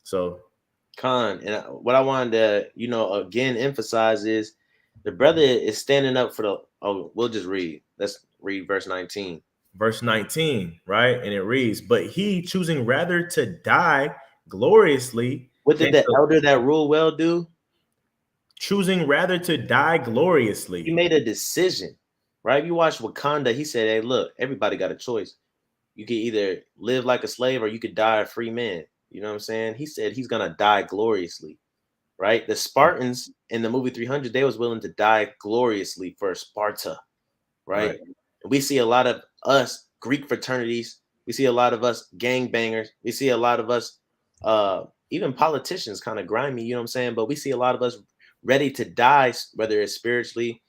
So, Con, and what I wanted to, again emphasize is the brother is standing up for the. Oh, we'll just read. Let's read verse 19. Verse 19, right? And it reads, "But he, choosing rather to die gloriously." What did the elder that rule well do? Choosing rather to die gloriously. He made a decision, right? If you watch Wakanda, he said, "Hey, look, everybody got a choice. You could either live like a slave or you could die a free man." You know what I'm saying? He said he's gonna die gloriously, right? The Spartans in the movie 300, they was willing to die gloriously for Sparta, right? We see a lot of us Greek fraternities. We see a lot of us gangbangers. We see a lot of us, even politicians, kind of grimy. You know what I'm saying? But we see a lot of us ready to die, whether it's spiritually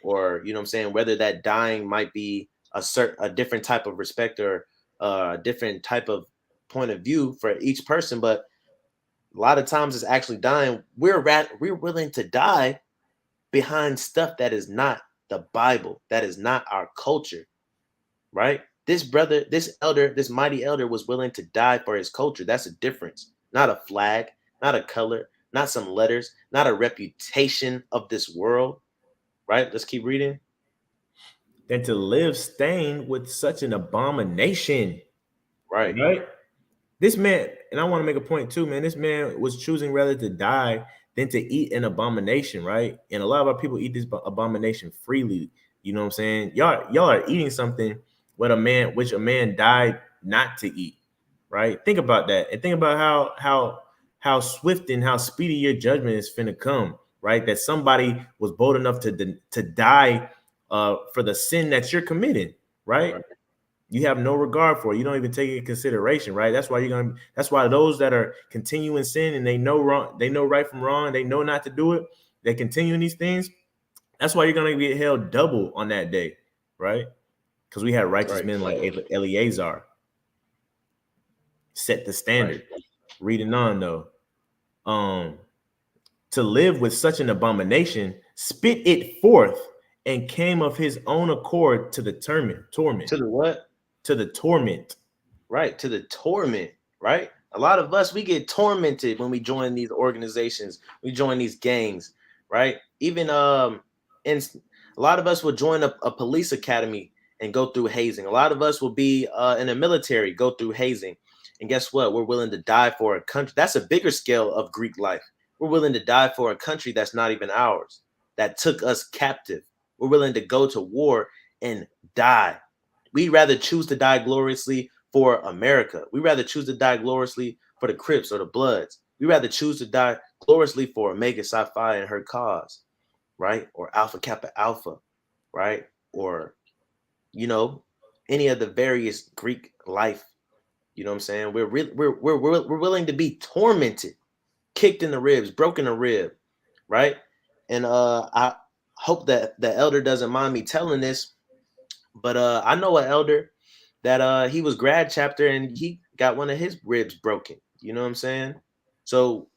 or whether that dying might be a different type of respect or a different type of point of view for each person. But a lot of times it's actually dying. We're willing to die behind stuff that is not the Bible, that is not our culture, right? This brother, this elder, this mighty elder was willing to die for his culture. That's a difference. Not a flag, not a color, not some letters, not a reputation of this world, right? Let's keep reading. Than to live stained with such an abomination. Right. This man, and I want to make a point too, man. This man was choosing rather to die than to eat an abomination, right? And a lot of our people eat this abomination freely. You know what I'm saying? Y'all are eating something which a man died not to eat, right? Think about that, and think about how swift and how speedy your judgment is finna come, right? That somebody was bold enough to die for the sin that you're committing, right? You have no regard for it. You don't even take it in consideration, right? That's why those that are continuing sin and they know wrong, they know right from wrong, they know not to do it, they continue in these things. That's why you're gonna get held double on that day, right? Because we had righteous men like Eleazar set the standard. Reading on though, to live with such an abomination, spit it forth, and came of his own accord to the torment. To the what? To the torment. Right, to the torment, right? A lot of us, we get tormented when we join these organizations, we join these gangs, right? Even and a lot of us will join a police academy and go through hazing. A lot of us will be in the military, go through hazing. And guess what? We're willing to die for a country. That's a bigger scale of Greek life. We're willing to die for a country that's not even ours, that took us captive. We're willing to go to war and die. We'd rather choose to die gloriously for America. We'd rather choose to die gloriously for the Crips or the Bloods. We'd rather choose to die gloriously for Omega Psi Phi and her cause, right? Or Alpha Kappa Alpha, right? Or, you know, any of the various Greek life. You know what I'm saying? We're willing to be tormented, kicked in the ribs, broken a rib, right? And I hope that the elder doesn't mind me telling this, but I know an elder that he was grad chapter and he got one of his ribs broken. You know what I'm saying? So,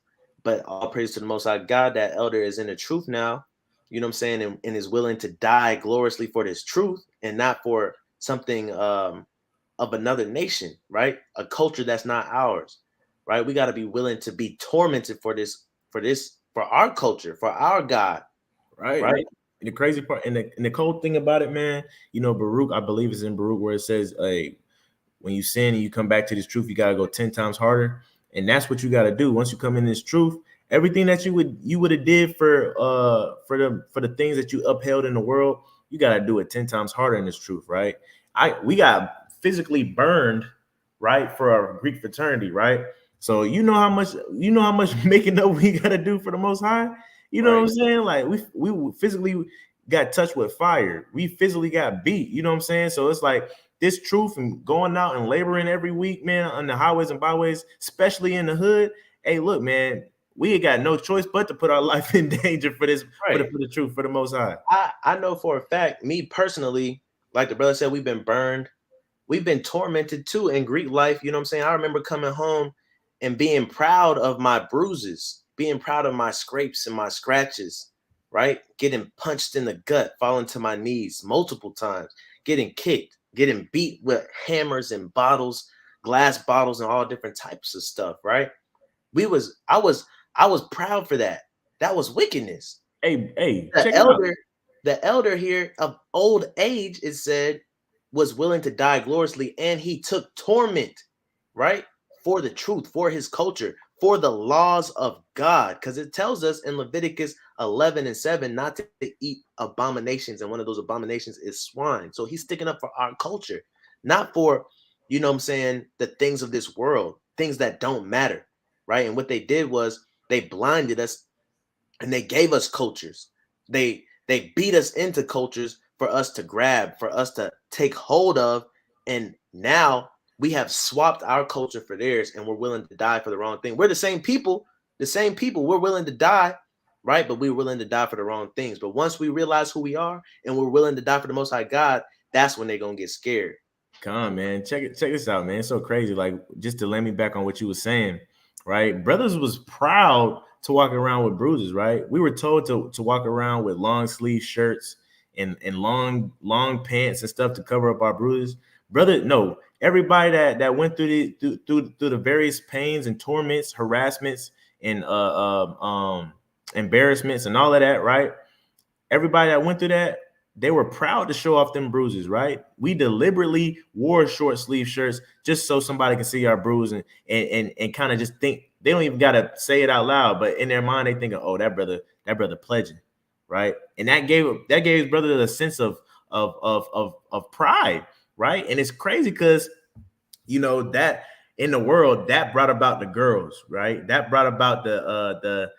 but all praise to the Most High God, that elder is in the truth now. You know what I'm saying? And is willing to die gloriously for this truth and not for something of another nation, right? A culture that's not ours, right? We got to be willing to be tormented for our culture, for our God, right? And the crazy part and the cold thing about it, man, you know, Baruch, I believe it's in Baruch where it says, when you sin and you come back to this truth, you got to go 10 times harder. And that's what you got to do. Once you come in this truth, everything that you would have did for the things that you upheld in the world, you got to do it 10 times harder in this truth, right? We got physically burned, right, for our Greek fraternity, right? So you know how much making up we got to do for the Most High. You know what I'm saying? Like we physically got touched with fire. We physically got beat. You know what I'm saying? So it's like this truth and going out and laboring every week, man, on the highways and byways, especially in the hood. Hey, look, man, we ain't got no choice but to put our life in danger for this, for the truth, for the Most High. I know for a fact, me personally, like the brother said, we've been burned. We've been tormented too in Greek life. You know what I'm saying? I remember coming home and being proud of my bruises, being proud of my scrapes and my scratches, right? Getting punched in the gut, falling to my knees multiple times, getting kicked, getting beat with hammers and bottles, glass bottles, and all different types of stuff, right? I was proud for that. That was wickedness. Hey, the elder here of old age, it said, was willing to die gloriously, and he took torment, right? For the truth, for his culture, for the laws of God, because it tells us in Leviticus 11:7 not to eat abominations, and one of those abominations is swine. So he's sticking up for our culture, not for, you know what I'm saying, the things of this world, things that don't matter, right? And what they did was they blinded us and they gave us cultures. They beat us into cultures for us to grab, for us to take hold of, and now we have swapped our culture for theirs, and we're willing to die for the wrong thing. We're the same people. We're willing to die, right? But we're willing to die for the wrong things. But once we realize who we are and we're willing to die for the Most High God, that's when they're gonna get scared. Come on, man. Check this out, man. It's so crazy. Like, just to let me back on what you were saying, right? Brothers was proud to walk around with bruises, right? We were told to walk around with long sleeve shirts and long pants and stuff to cover up our bruises. Brother, no. Everybody that went through the various pains and torments, harassments, and embarrassments and all of that, right? Everybody that went through that, they were proud to show off them bruises, right? We deliberately wore short sleeve shirts just so somebody can see our bruise and kind of just think They don't even gotta say it out loud, but in their mind they thinking, oh, that brother pledging, right? And that gave his brother the sense of pride, right? And it's crazy because you know that in the world that brought about the girls, right? That brought about the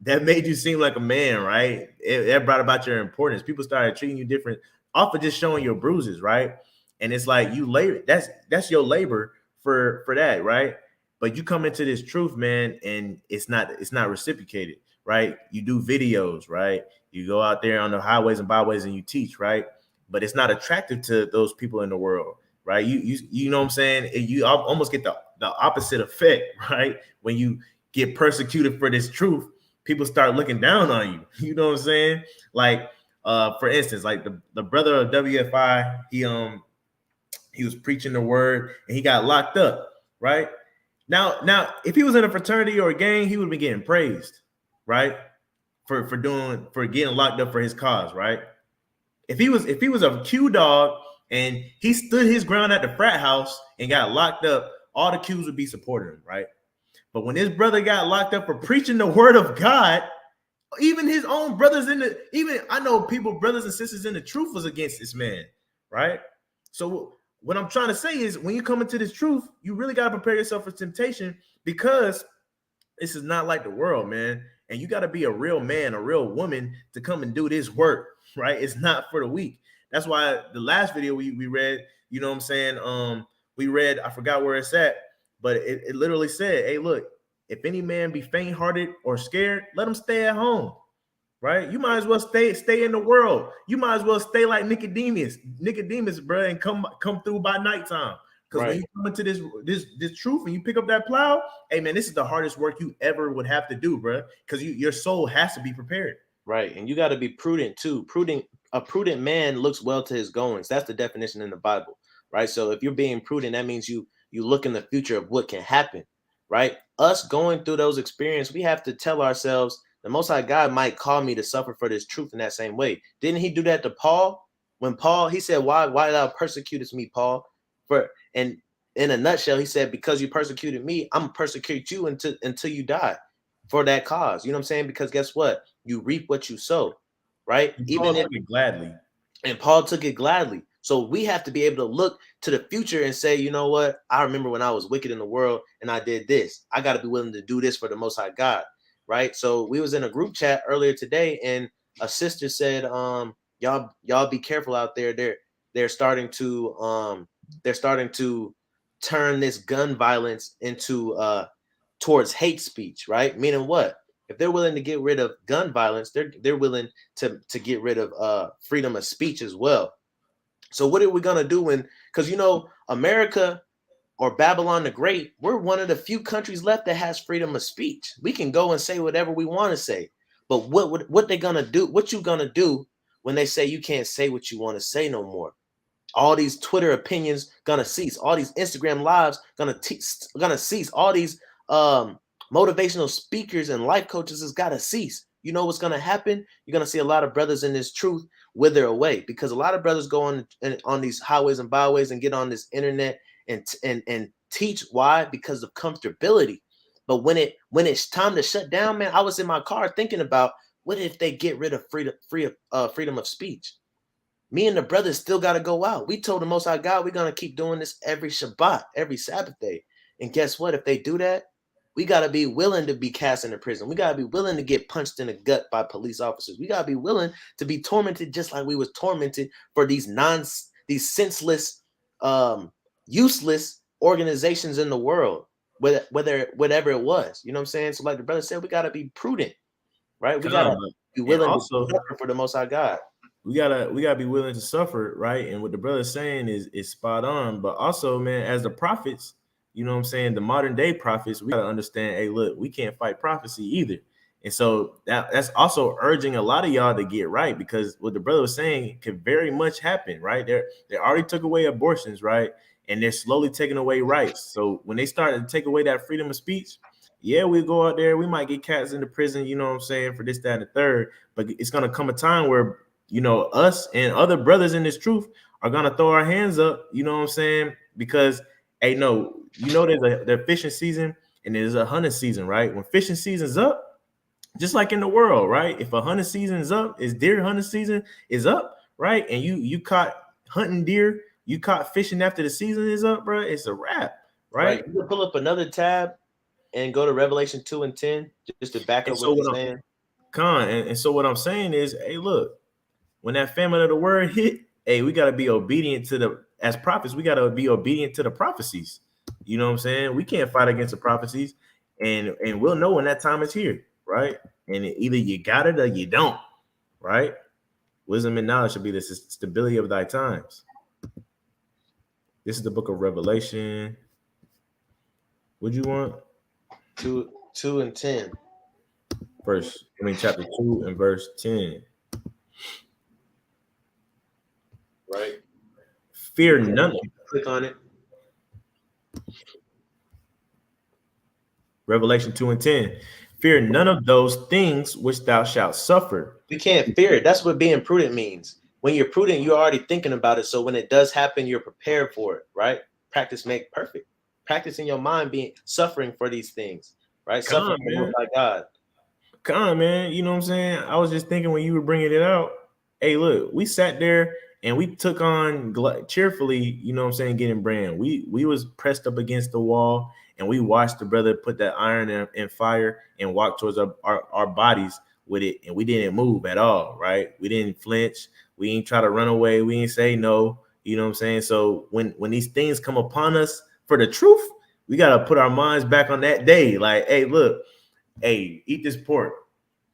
that made you seem like a man, right? That brought about your importance. People started treating you different off of just showing your bruises, right? And it's like you labor, that's your labor for that, right? But you come into this truth, man, and it's not reciprocated, right? You do videos, right? You go out there on the highways and byways and you teach, right? But it's not attractive to those people in the world, right? You know what I'm saying? You almost get the opposite effect, right? When you get persecuted for this truth, people start looking down on you. You know what I'm saying? Like, for instance, like the brother of WFI, he was preaching the word and he got locked up, right? Now, if he was in a fraternity or a gang, he would be getting praised, right? For getting locked up for his cause, right? If he was a Q dog and he stood his ground at the frat house and got locked up, all the Qs would be supporting him, right? But when his brother got locked up for preaching the word of God, even his own brothers I know people, brothers and sisters in the truth was against this man, right? So what I'm trying to say is when you come into this truth, you really got to prepare yourself for temptation because this is not like the world, man. And you got to be a real man, a real woman to come and do this work, right? It's not for the weak. That's why the last video we read, you know what I'm saying? We read, I forgot where it's at, but it literally said, hey, look, if any man be faint-hearted or scared, let him stay at home, right? You might as well stay in the world. You might as well stay like Nicodemus, bro, and come through by nighttime. Because when you come into this truth and you pick up that plow, hey man, this is the hardest work you ever would have to do, bro. Because your soul has to be prepared. Right, and you got to be prudent too. A prudent man looks well to his goings. That's the definition in the Bible, right? So if you're being prudent, that means you look in the future of what can happen, right? Us going through those experiences, we have to tell ourselves the Most High God might call me to suffer for this truth in that same way. Didn't he do that to Paul? When Paul, he said, why thou persecutest me, Paul? And in a nutshell, he said, because you persecuted me, I'm gonna persecute you until you die for that cause. You know what I'm saying? Because guess what? You reap what you sow, right? Paul took it gladly. And Paul took it gladly. So we have to be able to look to the future and say, you know what? I remember when I was wicked in the world and I did this. I got to be willing to do this for the Most High God, right? So we was in a group chat earlier today, and a sister said, y'all be careful out there. They're starting to turn this gun violence into towards hate speech, right? Meaning what? If they're willing to get rid of gun violence, they're willing to get rid of freedom of speech as well. So what are we gonna do because you know America or Babylon the Great, we're one of the few countries left that has freedom of speech. We can go and say whatever we want to say, but what they gonna do? What you gonna do when they say you can't say what you want to say no more? All these Twitter opinions gonna cease. All these Instagram lives gonna cease. All these motivational speakers and life coaches has got to cease. You know what's gonna happen? You're gonna see a lot of brothers in this truth wither away because a lot of brothers go on these highways and byways and get on this internet and teach. Why? Because of comfortability. But when it's time to shut down, man, I was in my car thinking about what if they get rid of freedom of speech. Me and the brothers still got to go out. We told the Most High God we're going to keep doing this every Shabbat, every Sabbath day. And guess what? If they do that, we got to be willing to be cast into prison. We got to be willing to get punched in the gut by police officers. We got to be willing to be tormented just like we was tormented for these senseless, useless organizations in the world, whatever it was. You know what I'm saying? So like the brother said, we got to be prudent, right? We got to be willing to suffer for the Most High God. We gotta be willing to suffer, right? And what the brother's saying is spot on. But also, man, as the prophets, you know what I'm saying, the modern day prophets, we gotta understand, hey, look, we can't fight prophecy either. And so that's also urging a lot of y'all to get right, because what the brother was saying could very much happen, right? They already took away abortions, right? And they're slowly taking away rights. So when they start to take away that freedom of speech, yeah, we go out there, we might get cats into prison, you know what I'm saying, for this, that, and the third. But it's gonna come a time where, you know, us and other brothers in this truth are gonna throw our hands up, you know what I'm saying? Because, hey, no, you know, there's the fishing season, and there's a hunting season, right? When fishing season's up, just like in the world, right? If a hunting season is up, is deer hunting season is up, right? And you caught hunting deer, you caught fishing after the season is up, bro. It's a wrap, right? You can pull up another tab and go to Revelation 2 and 10 just to back up what you're saying. And so what I'm saying is, hey, look, when that famine of the word hit, hey, we got to be obedient to the, as prophets, we got to be obedient to the prophecies. You know what I'm saying? We can't fight against the prophecies, and we'll know when that time is here, right? And either you got it or you don't, right? Wisdom and knowledge should be the stability of thy times. This is the book of Revelation. What do you want? 2 and 10. Chapter 2 and verse 10. Right. Fear none. Click on it. Revelation 2 and 10. Fear none of those things which thou shalt suffer. You can't fear it. That's what being prudent means. When you're prudent, you're already thinking about it. So when it does happen, you're prepared for it, right? Practice make perfect. Practice in your mind being suffering for these things, right? Suffering by God. Come on, man. You know what I'm saying? I was just thinking when you were bringing it out, hey, look, we sat there and we took on cheerfully, you know what I'm saying, getting brand. We was pressed up against the wall, and we watched the brother put that iron in fire and walk towards our bodies with it, and we didn't move at all, right? We didn't flinch. We ain't try to run away. We ain't say no. You know what I'm saying? So when these things come upon us for the truth, we got to put our minds back on that day. Like, hey, look, hey, eat this pork.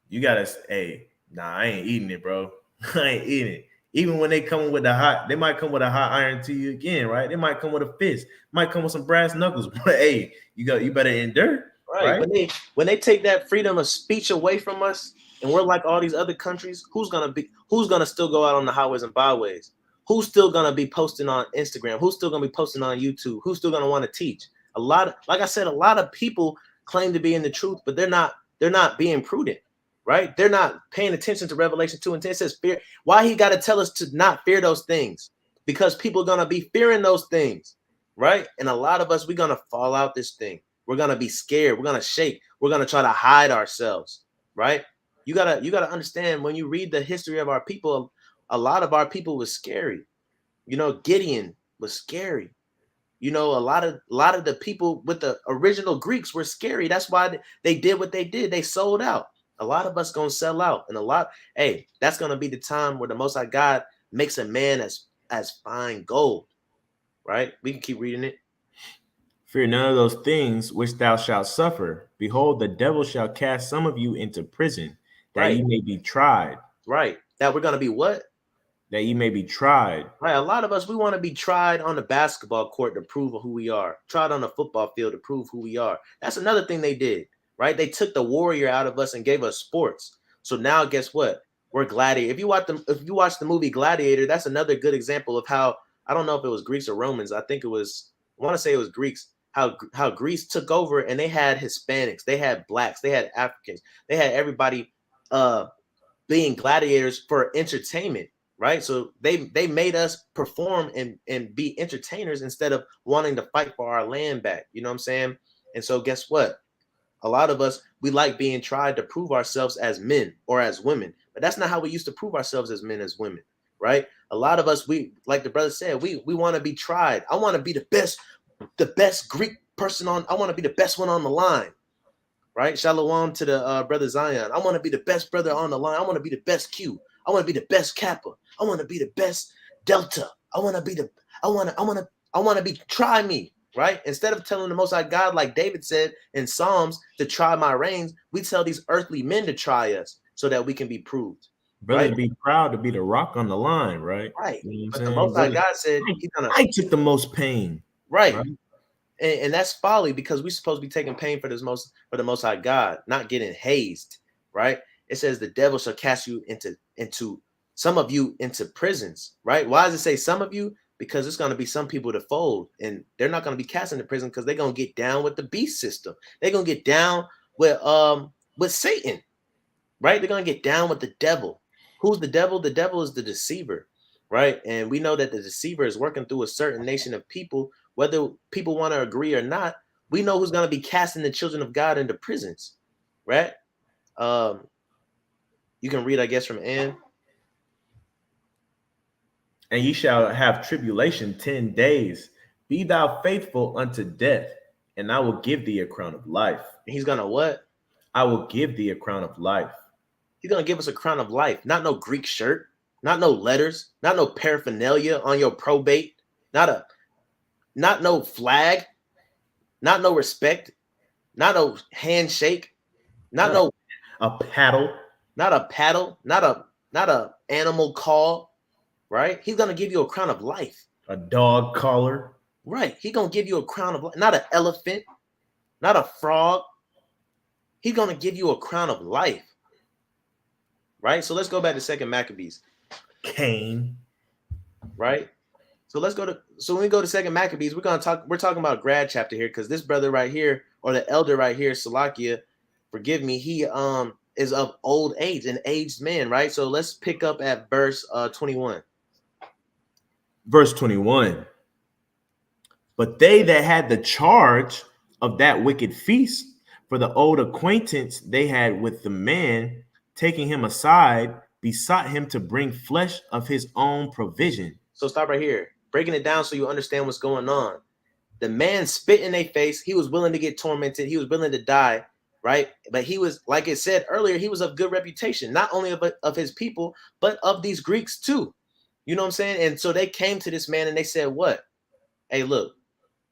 You got to, hey, nah, I ain't eating it, bro. I ain't eating it. Even when they come with they might come with a hot iron to you again, right? They might come with a fist, might come with some brass knuckles. But hey, you better endure. Right. When they take that freedom of speech away from us, and we're like all these other countries, who's gonna still go out on the highways and byways? Who's still gonna be posting on Instagram? Who's still gonna be posting on YouTube? Who's still gonna want to teach? Like I said, a lot of people claim to be in the truth, but they're not being prudent, right? They're not paying attention to Revelation 2 and 10. It says fear. Why he got to tell us to not fear those things? Because people are gonna be fearing those things, right? And a lot of us, we're gonna fall out this thing. We're gonna be scared. We're gonna shake. We're gonna try to hide ourselves, right? You gotta understand, when you read the history of our people, a lot of our people was scary. You know, Gideon was scary. You know, a lot of the people with the original Greeks were scary. That's why they did what they did. They sold out. A lot of us gonna sell out, and that's gonna be the time where the Most High God makes a man as fine gold, right? We can keep reading it. Fear none of those things which thou shalt suffer. Behold, the devil shall cast some of you into prison, that ye may be tried. Right. That we're going to be what? That ye may be tried. Right. A lot of us, we want to be tried on the basketball court to prove who we are. Tried on the football field to prove who we are. That's another thing they did, right? They took the warrior out of us and gave us sports. So now guess what? We're gladiator. If you watch the movie Gladiator, that's another good example of how, I don't know if it was Greeks or Romans. I want to say it was Greeks. How Greece took over, and they had Hispanics, they had blacks, they had Africans, they had everybody being gladiators for entertainment, right? So they made us perform and be entertainers instead of wanting to fight for our land back. You know what I'm saying? And so guess what? A lot of us, we like being tried to prove ourselves as men or as women, but that's not how we used to prove ourselves as men, as women, right? A lot of us, we, like the brother said, we want to be tried. I want to be the best Greek person I want to be the best one on the line, right? Shalom to the brother Zion. I want to be the best brother on the line. I want to be the best Q. I want to be the best Kappa. I want to be the best Delta. I want to be try me, right? Instead of telling the Most High God, like David said in Psalms, to try my reigns, we tell these earthly men to try us so that we can be proved. Brother, right? Be proud to be the rock on the line, right? Right. You know but the Most High God said I took the most pain. Right. And that's folly, because we're supposed to be taking pain for the Most High God, not getting hazed, right? It says the devil shall cast you into some of you into prisons, right? Why does it say some of you? Because it's going to be some people to fold, and they're not going to be cast into prison because they're going to get down with the beast system. They're going to get down with Satan, right? They're going to get down with the devil. Who's the devil? The devil is the deceiver, right? And we know that the deceiver is working through a certain nation of people. Whether people want to agree or not, we know who's going to be casting the children of God into prisons, right? You can read, I guess, from Ann. And ye shall have tribulation 10 days. Be thou faithful unto death, and I will give thee a crown of life. He's going to what? I will give thee a crown of life. He's going to give us a crown of life, not no Greek shirt, not no letters, not no paraphernalia on your probate, not no flag, not no respect, not no handshake, not a paddle, not a paddle, not a animal call, right? He's going to give you a crown of life. A dog collar. Right. He's going to give you a crown of life, not an elephant, not a frog. He's going to give you a crown of life. Right? So let's go back to 2 Maccabees. Cain. Right? So when we go to 2 Maccabees, we're talking about a grad chapter here, because this brother right here, or the elder right here, Salakia, forgive me, he is of old age, an aged man, right? So let's pick up at verse 21. Verse 21. But they that had the charge of that wicked feast, for the old acquaintance they had with the man, taking him aside, besought him to bring flesh of his own provision. So stop right here, breaking it down so you understand what's going on. The man spit in their face. He was willing to get tormented. He was willing to die, right? But he was, like it said earlier, he was of good reputation, not only of his people, but of these Greeks too. You know what I'm saying? And so they came to this man and they said, what? Hey, look,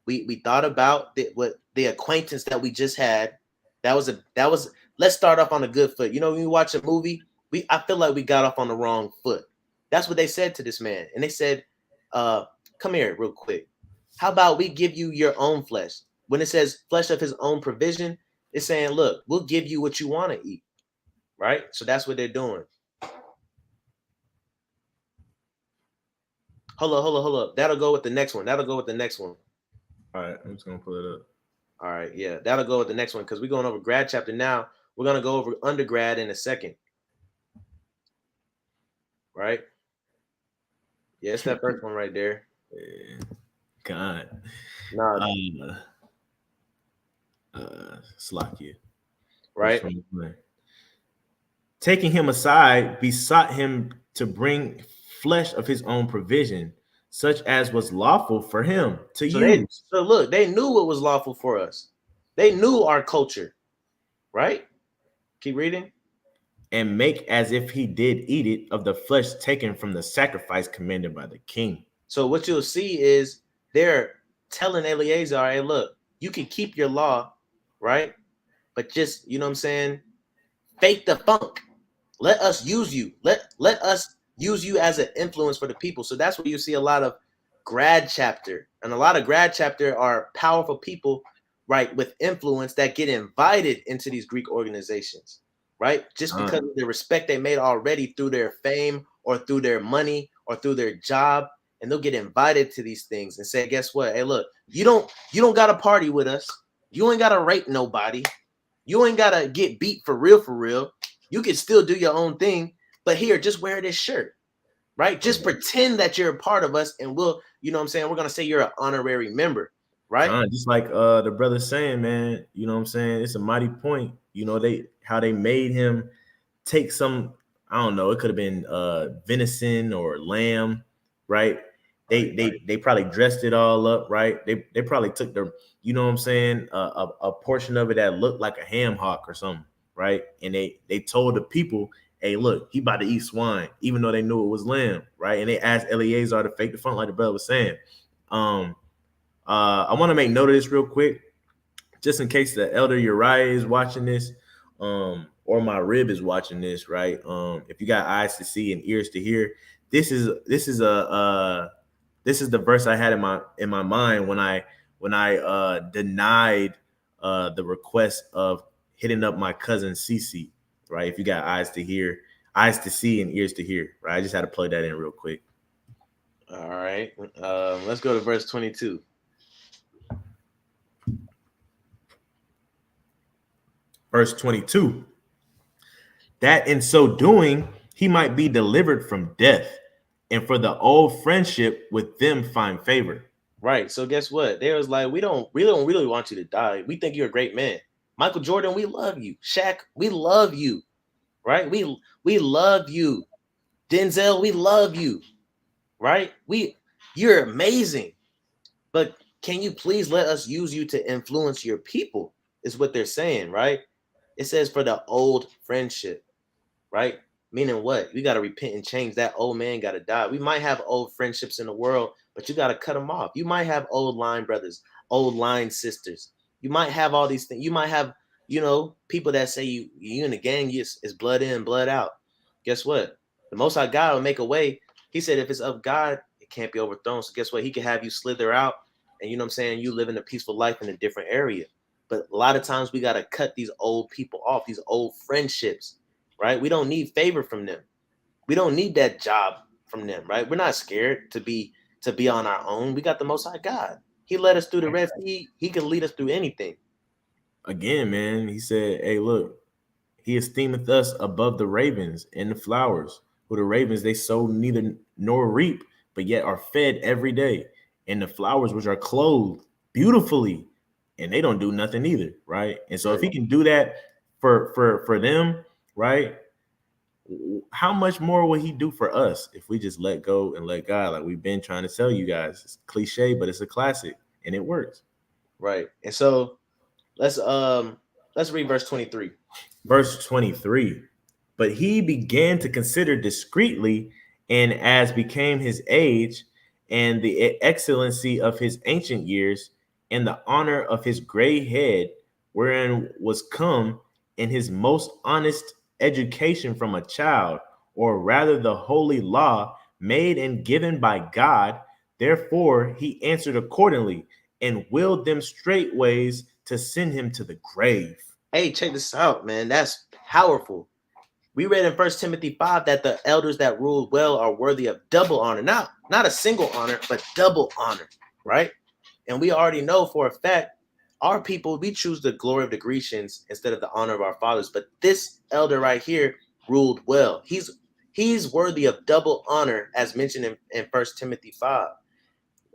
we thought about the acquaintance that we just had. That was let's start off on a good foot. You know, when you watch a movie, I feel like we got off on the wrong foot. That's what they said to this man. And they said, come here real quick. How about we give you your own flesh? When it says flesh of his own provision, it's saying, look, we'll give you what you want to eat. Right? So that's what they're doing. Hold up. That'll go with the next one. All right, I'm just going to pull it up. All right, yeah, that'll go with the next one, because we're going over grad chapter now. We're going to go over undergrad in a second. Right? Yeah, it's that first one right there. God. No. Slakia. Right? Taking him aside, besought him to bring flesh of his own provision, such as was lawful for him to use. So look, they knew what was lawful for us. They knew our culture, right? Keep reading. And make as if he did eat it of the flesh taken from the sacrifice commanded by the king. So what you'll see is they're telling Eleazar, hey, look, you can keep your law, right? But just, you know what I'm saying, fake the funk. Let us use you. Let us use you as an influence for the people. So that's where you see a lot of grad chapter. And a lot of grad chapter are powerful people, right, with influence that get invited into these Greek organizations, right? Just because of the respect they made already through their fame or through their money or through their job. And they'll get invited to these things and say, guess what? Hey, look, you don't got to party with us. You ain't got to rape nobody. You ain't got to get beat for real. You can still do your own thing. But here, just wear this shirt, right? Just pretend that you're a part of us, and we'll, you know what I'm saying, we're going to say you're an honorary member, right? Just like the brother saying, man, you know what I'm saying? It's a mighty point. You know, how they made him take some, I don't know, it could have been venison or lamb, right? They probably dressed it all up, right? They probably took you know what I'm saying, a portion of it that looked like a ham hock or something, right? And they told the people, hey, look, he about to eat swine, even though they knew it was lamb, right? And they asked Eleazar to fake the funk, like the brother was saying. I want to make note of this real quick, just in case the elder Uriah is watching this, or my rib is watching this, right? If you got eyes to see and ears to hear, this is the verse I had in my mind when I denied the request of hitting up my cousin Cece, right? If you got eyes to hear, eyes to see, and ears to hear, right? I just had to plug that in real quick. All right. Let's go to verse 22. Verse 22. That in so doing, he might be delivered from death, and for the old friendship with them find favor. Right. So guess what? They was like, we don't really want you to die. We think you're a great man. Michael Jordan, we love you. Shaq, we love you. Right? We love you. Denzel, we love you. Right? You're amazing. But can you please let us use you to influence your people? Is what they're saying, right? It says for the old friendship, right? Meaning what? We got to repent and change. That old man got to die. We might have old friendships in the world, but you got to cut them off. You might have old line brothers, old line sisters. You might have all these things. You might have, people that say you in the gang is blood in, blood out. Guess what? The Most High God will make a way. He said if it's of God, it can't be overthrown. So guess what? He can have you slither out, and you know what I'm saying? You live in a peaceful life in a different area. But a lot of times we got to cut these old people off, these old friendships, right? We don't need favor from them. We don't need that job from them, right? We're not scared to be on our own. We got the Most High God. He led us through the Red Sea. He can lead us through anything. Again, man, he said, hey, look, he esteemeth us above the ravens and the flowers, who the ravens they sow neither nor reap, but yet are fed every day. And the flowers which are clothed beautifully, and they don't do nothing either, right? And so if he can do that for them, right? How much more will he do for us if we just let go and let God? Like we've been trying to tell you guys. It's cliche, but it's a classic and it works. Right. And so let's read verse 23. Verse 23. But he began to consider discreetly, and as became his age, and the excellency of his ancient years, and the honor of his gray head, wherein was come in his most honest education from a child, or rather the holy law made and given by God. Therefore he answered accordingly, and willed them straightways to send him to the grave. Hey, check this out, man. That's powerful. We read in 1 Timothy 5 that the elders that rule well are worthy of double honor. Not a single honor, but double honor, right? And we already know for a fact, our people, we choose the glory of the Grecians instead of the honor of our fathers. But this elder right here ruled well. He's worthy of double honor, as mentioned in 1 Timothy 5.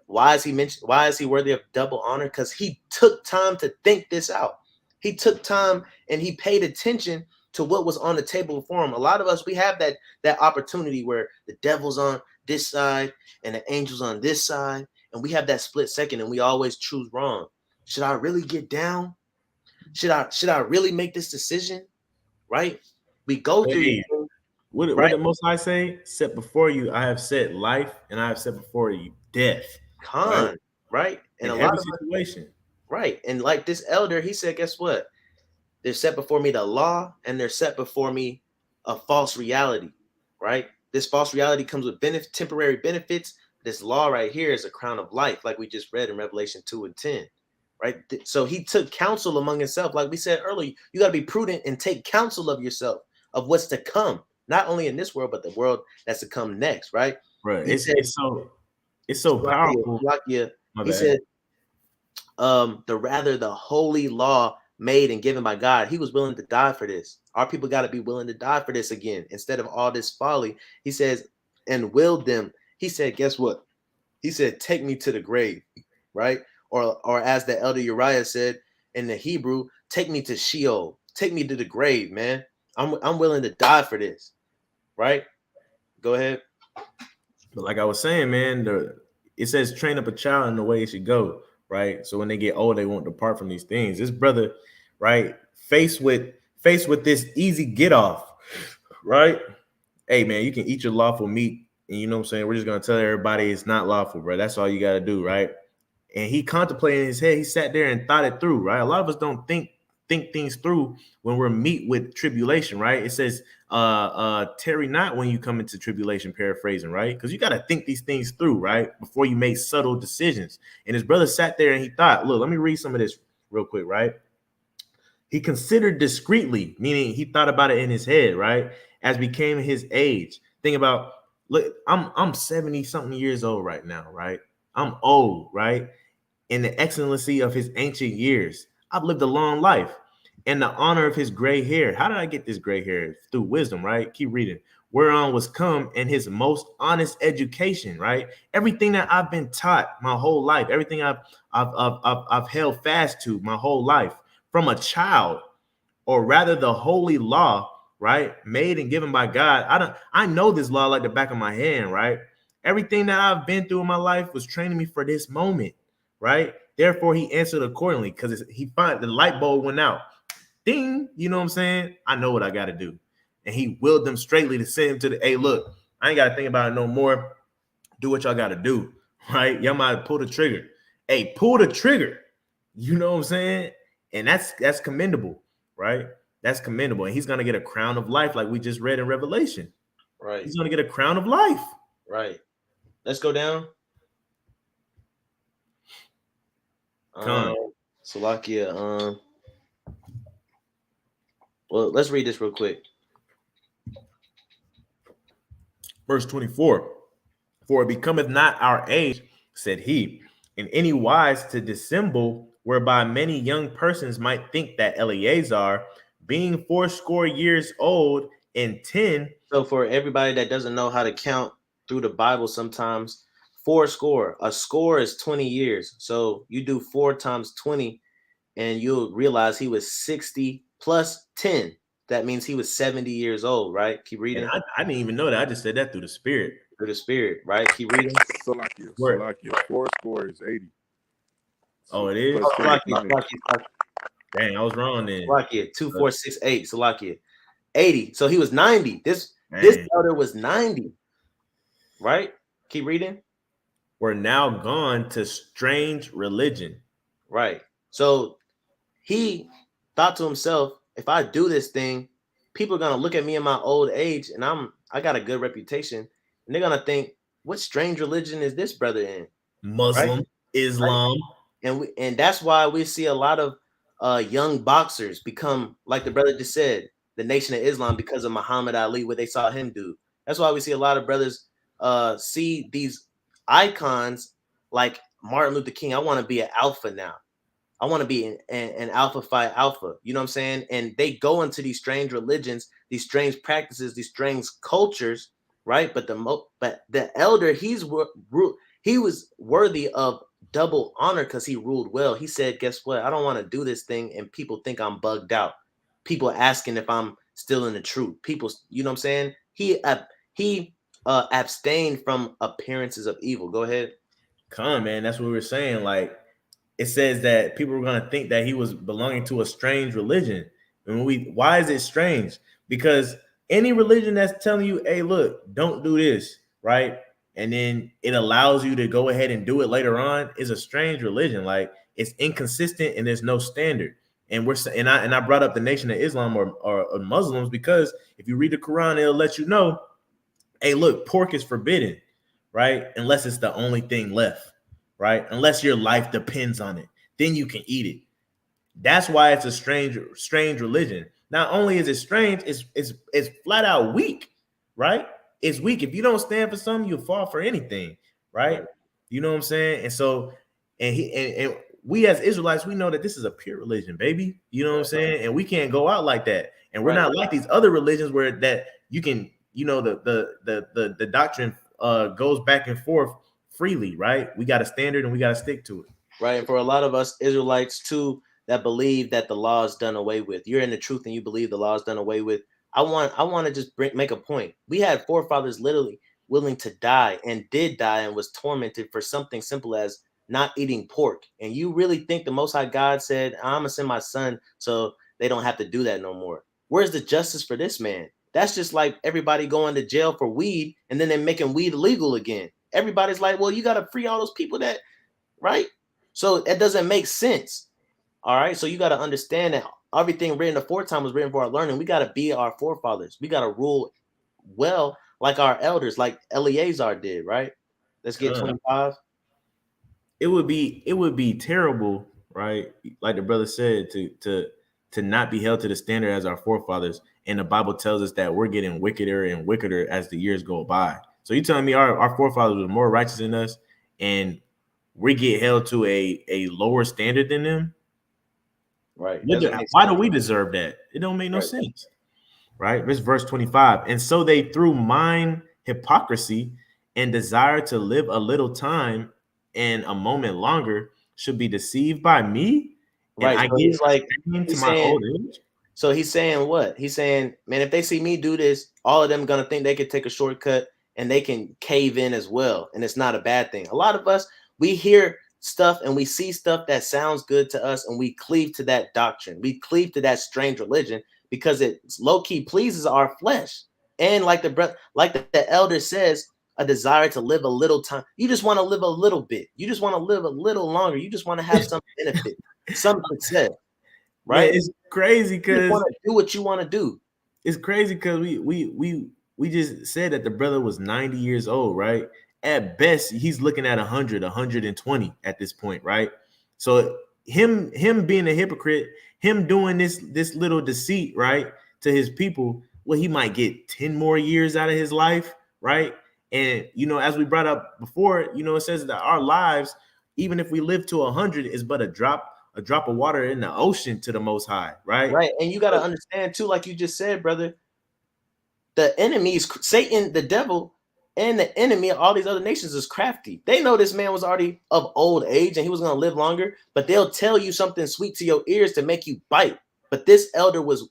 Why is he worthy of double honor? Because he took time to think this out. He took time and he paid attention to what was on the table for him. A lot of us, we have that opportunity where the devil's on this side and the angel's on this side, and we have that split second, and we always choose wrong. Should I really get down? Should I really make this decision? Right? We go through. Hey, what did Most High say? Set before you, I have set life, and I have set before you death. Right? And in a lot every of situation. Right. And like this elder, he said, guess what? They're set before me the law, and they're set before me a false reality, right? This false reality comes with temporary benefits. This law right here is a crown of life, like we just read in Revelation 2 and 10, right? So he took counsel among himself. Like we said earlier, you got to be prudent and take counsel of yourself, of what's to come, not only in this world, but the world that's to come next, right? Right. It's so powerful. He said, the holy law made and given by God. He was willing to die for this. Our people got to be willing to die for this again, instead of all this folly. He says, and willed them. He said, guess what? He said, take me to the grave, right? Or as the elder Uriah said in the Hebrew, take me to Sheol, take me to the grave, man. I'm willing to die for this, right? Go ahead. But like I was saying, man, it says train up a child in the way it should go, right? So when they get old, they won't depart from these things. This brother, right, faced with this easy get off, right? Hey, man, you can eat your lawful meat, and you know what I'm saying? We're just gonna tell everybody it's not lawful, bro. That's all you gotta do, right? And he contemplated in his head, he sat there and thought it through, right? A lot of us don't think things through when we're meet with tribulation, right? It says, tarry not when you come into tribulation, paraphrasing, right? Because you got to think these things through, right? Before you make subtle decisions. And his brother sat there and he thought, look, let me read some of this real quick, right? He considered discreetly, meaning he thought about it in his head, right? As became his age. Think about, look, I'm 70 something years old right now, right? I'm old, right? In the excellency of his ancient years. I've lived a long life. and the honor of his gray hair. How did I get this gray hair? Through wisdom, right? Keep reading. Whereon was come and his most honest education, right? Everything that I've been taught my whole life, everything I've held fast to my whole life from a child, or rather the holy law, right? Made and given by God. I know this law like the back of my hand, right? Everything that I've been through in my life was training me for this moment, right? Therefore, he answered accordingly, because he find the light bulb went out. Ding, you know what I'm saying? I know what I got to do. And he willed them straightly to send him to the, hey, look, I ain't got to think about it no more. Do what y'all got to do, right? Y'all might pull the trigger. Hey, pull the trigger. You know what I'm saying? And that's commendable, right? That's commendable. And he's going to get a crown of life, like we just read in Revelation. Right. He's going to get a crown of life. Right. Let's go down. Salakia. Well, let's read this real quick. Verse 24. For it becometh not our age, said he, in any wise to dissemble, whereby many young persons might think that Eleazar, being 80 years old and 10. So for everybody that doesn't know how to count through the Bible, sometimes 80, a score is 20 years. So you do 4 times 20 and you'll realize he was 60 plus 10. That means he was 70 years old, right? Keep reading. I didn't even know that. I just said that through the spirit. Through the spirit, right? Keep reading. Salakia. 4 is 80. Oh, it is? Salakia. Dang, I was wrong then. Salakia, 2468. Salakia. 80. So he was 90. This elder was 90. Right? Keep reading. We're now gone to strange religion. Right. So he thought to himself, if I do this thing, people are gonna look at me in my old age, and I got a good reputation, and they're gonna think, what strange religion is this brother in? Muslim, right? Islam. Right? And that's why we see a lot of young boxers become, like the brother just said, the Nation of Islam, because of Muhammad Ali, what they saw him do. That's why we see a lot of brothers see these icons like Martin Luther King. I want to be an alpha now. I want to be an alpha phi alpha. You know what I'm saying? And they go into these strange religions, these strange practices, these strange cultures, right? But the elder, he was worthy of double honor because he ruled well. He said, guess what? I don't want to do this thing and people think I'm bugged out. People asking if I'm still in the truth. People, you know what I'm saying? He abstained from appearances of evil. Go ahead. Come on, man. That's what we were saying. Like, it says that people were going to think that he was belonging to a strange religion. And why is it strange? Because any religion that's telling you, hey, look, don't do this, right? And then it allows you to go ahead and do it later on is a strange religion. Like, it's inconsistent and there's no standard. And I brought up the Nation of Islam or Muslims because if you read the Quran, it'll let you know, hey, look, pork is forbidden, right? Unless it's the only thing left. Right? Unless your life depends on it, then you can eat it. That's why it's a strange religion. Not only is it strange, it's flat out weak, right? It's weak. If you don't stand for something, you'll fall for anything, right? You know what I'm saying? And so, and we as Israelites, we know that this is a pure religion, baby. You know what I'm saying? And we can't go out like that. And we're not like these other religions where that you can, you know, the doctrine goes back and forth freely, right? We got a standard and we got to stick to it. Right. And for a lot of us Israelites too, that believe that the law is done away with. You're in the truth and you believe the law is done away with. I want to just make a point. We had forefathers literally willing to die and did die and was tormented for something simple as not eating pork. And you really think the Most High God said, I'm gonna send my son so they don't have to do that no more? Where's the justice for this man? That's just like everybody going to jail for weed and then they're making weed illegal again. Everybody's like, well, you got to free all those people that, right? So it doesn't make sense. All right. So you got to understand that everything written aforetime was written for our learning. We got to be our forefathers. We got to rule well like our elders, like Eleazar did, right? Let's get 25. It would be terrible, right? Like the brother said, to not be held to the standard as our forefathers. And the Bible tells us that we're getting wickeder and wickeder as the years go by. So you telling me our forefathers were more righteous than us and we get held to a lower standard than them? Right. Why do we deserve that? It don't make no sense. Right? This verse 25. And so they, through mine hypocrisy and desire to live a little time and a moment longer, should be deceived by me. And Right. I So give he's like, to my old age. So he's saying what? He's saying, man, if they see me do this, all of them are gonna think they could take a shortcut and they can cave in as well. And it's not a bad thing. A lot of us, we hear stuff and we see stuff that sounds good to us, and we cleave to that doctrine. We cleave to that strange religion because it low-key pleases our flesh. And like the elder says, a desire to live a little time. You just want to live a little bit. You just want to live a little longer. You just want to have some benefit, some success. Right? Man, it's crazy because you want to do what you want to do. It's crazy because we just said that the brother was 90 years old, right? At best, he's looking at 100, 120 at this point, right? So him being a hypocrite, him doing this little deceit, right, to his people, well, he might get 10 more years out of his life, right? And as we brought up before, it says that our lives, even if we live to 100, is but a drop of water in the ocean to the Most High, right? Right. And you got to understand too, like you just said, brother, the enemies, Satan, the devil, and the enemy of all these other nations is crafty. They know this man was already of old age and he was going to live longer, but they'll tell you something sweet to your ears to make you bite. But this elder was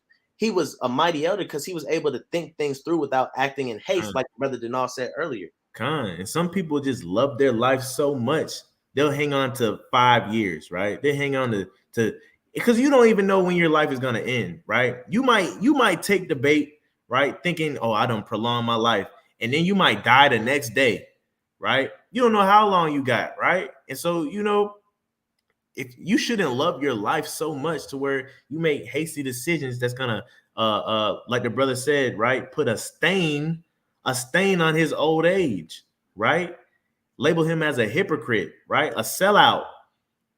a mighty elder because he was able to think things through without acting in haste, like Brother Denal said earlier. And some people just love their life so much. They'll hang on to 5 years, right? They hang on to because you don't even know when your life is going to end, right? You might take the bait, right? Thinking, oh, I don't prolong my life. And then you might die the next day, right? You don't know how long you got, right? And so, if you shouldn't love your life so much to where you make hasty decisions that's going to, like the brother said, right? Put a stain on his old age, right? Label him as a hypocrite, right? A sellout,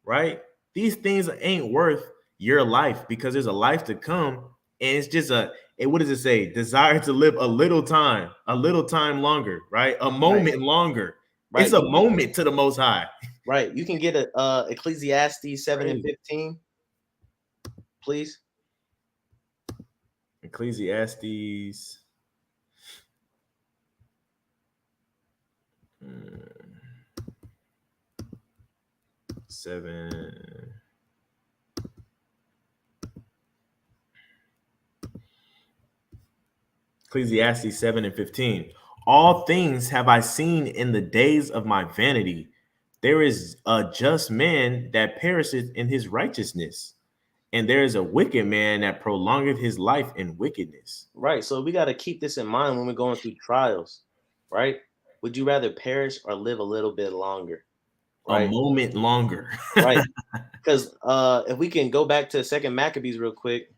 right? These things ain't worth your life because there's a life to come. And it's just what does it say? Desire to live a little time longer, right? A moment longer. Right. It's a moment to the Most High. Right. You can get a Ecclesiastes 7 and 15, please. Ecclesiastes. Seven. Ecclesiastes 7 and 15. All things have I seen in the days of my vanity. There is a just man that perisheth in his righteousness, and there is a wicked man that prolongeth his life in wickedness. Right. So we got to keep this in mind when we're going through trials, right? Would you rather perish or live a little bit longer? Right? A moment longer. Right. Because if we can go back to 2 Maccabees real quick,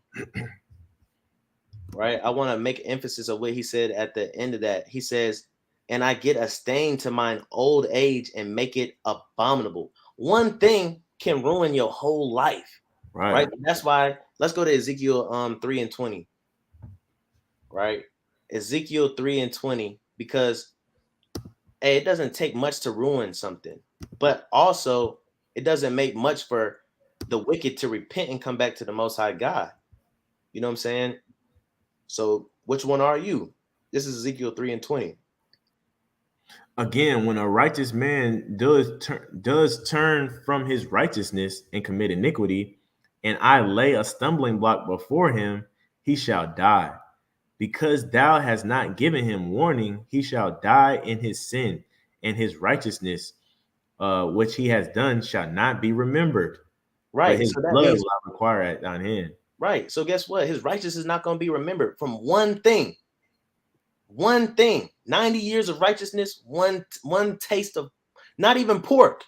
right? I want to make emphasis of what he said at the end of that. He says, and I get a stain to mine old age and make it abominable. One thing can ruin your whole life. Right. That's why let's go to Ezekiel 3 and 20. Right. Ezekiel 3 and 20, because it doesn't take much to ruin something, but also it doesn't make much for the wicked to repent and come back to the Most High God. You know what I'm saying? So which one are you? This is Ezekiel 3 and 20. Again, when a righteous man does turn from his righteousness and commit iniquity, and I lay a stumbling block before him, he shall die. Because thou hast not given him warning, he shall die in his sin, and his righteousness, which he has done, shall not be remembered. Right. But his blood will not require it on him. Right. So guess what? His righteousness is not going to be remembered from one thing. 90 years of righteousness, one taste of not even pork.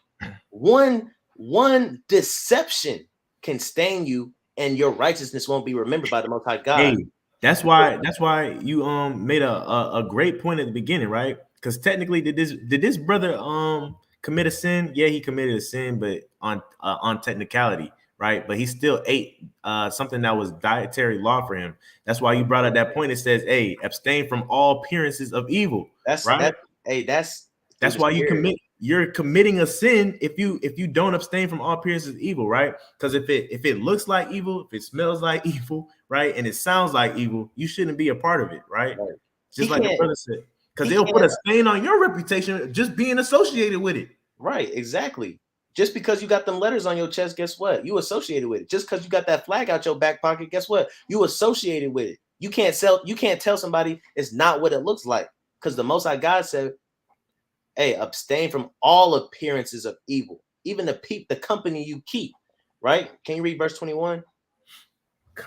One deception can stain you, and your righteousness won't be remembered by the Most High God. Hey, that's why you made a great point at the beginning, right? Because technically, did this brother commit a sin? Yeah, he committed a sin, but on technicality, right? But he still ate something that was dietary law for him. That's why you brought up that point. It says, "Hey, abstain from all appearances of evil." That's right. That's why you commit. you're committing a sin if you don't abstain from all appearances of evil, right? Because if it looks like evil, if it smells like evil, right, and it sounds like evil, you shouldn't be a part of it, right? Right. Just He like the can't- brother said, because he it'll put a can't- stain on your reputation just being associated with it. Right, exactly. Just because you got them letters on your chest, guess what? You associated with it. Just because you got that flag out your back pocket, guess what? You associated with it. You can't tell somebody it's not what it looks like. Because the Most High God said, hey, abstain from all appearances of evil, even the company you keep. Right? Can you read verse 21?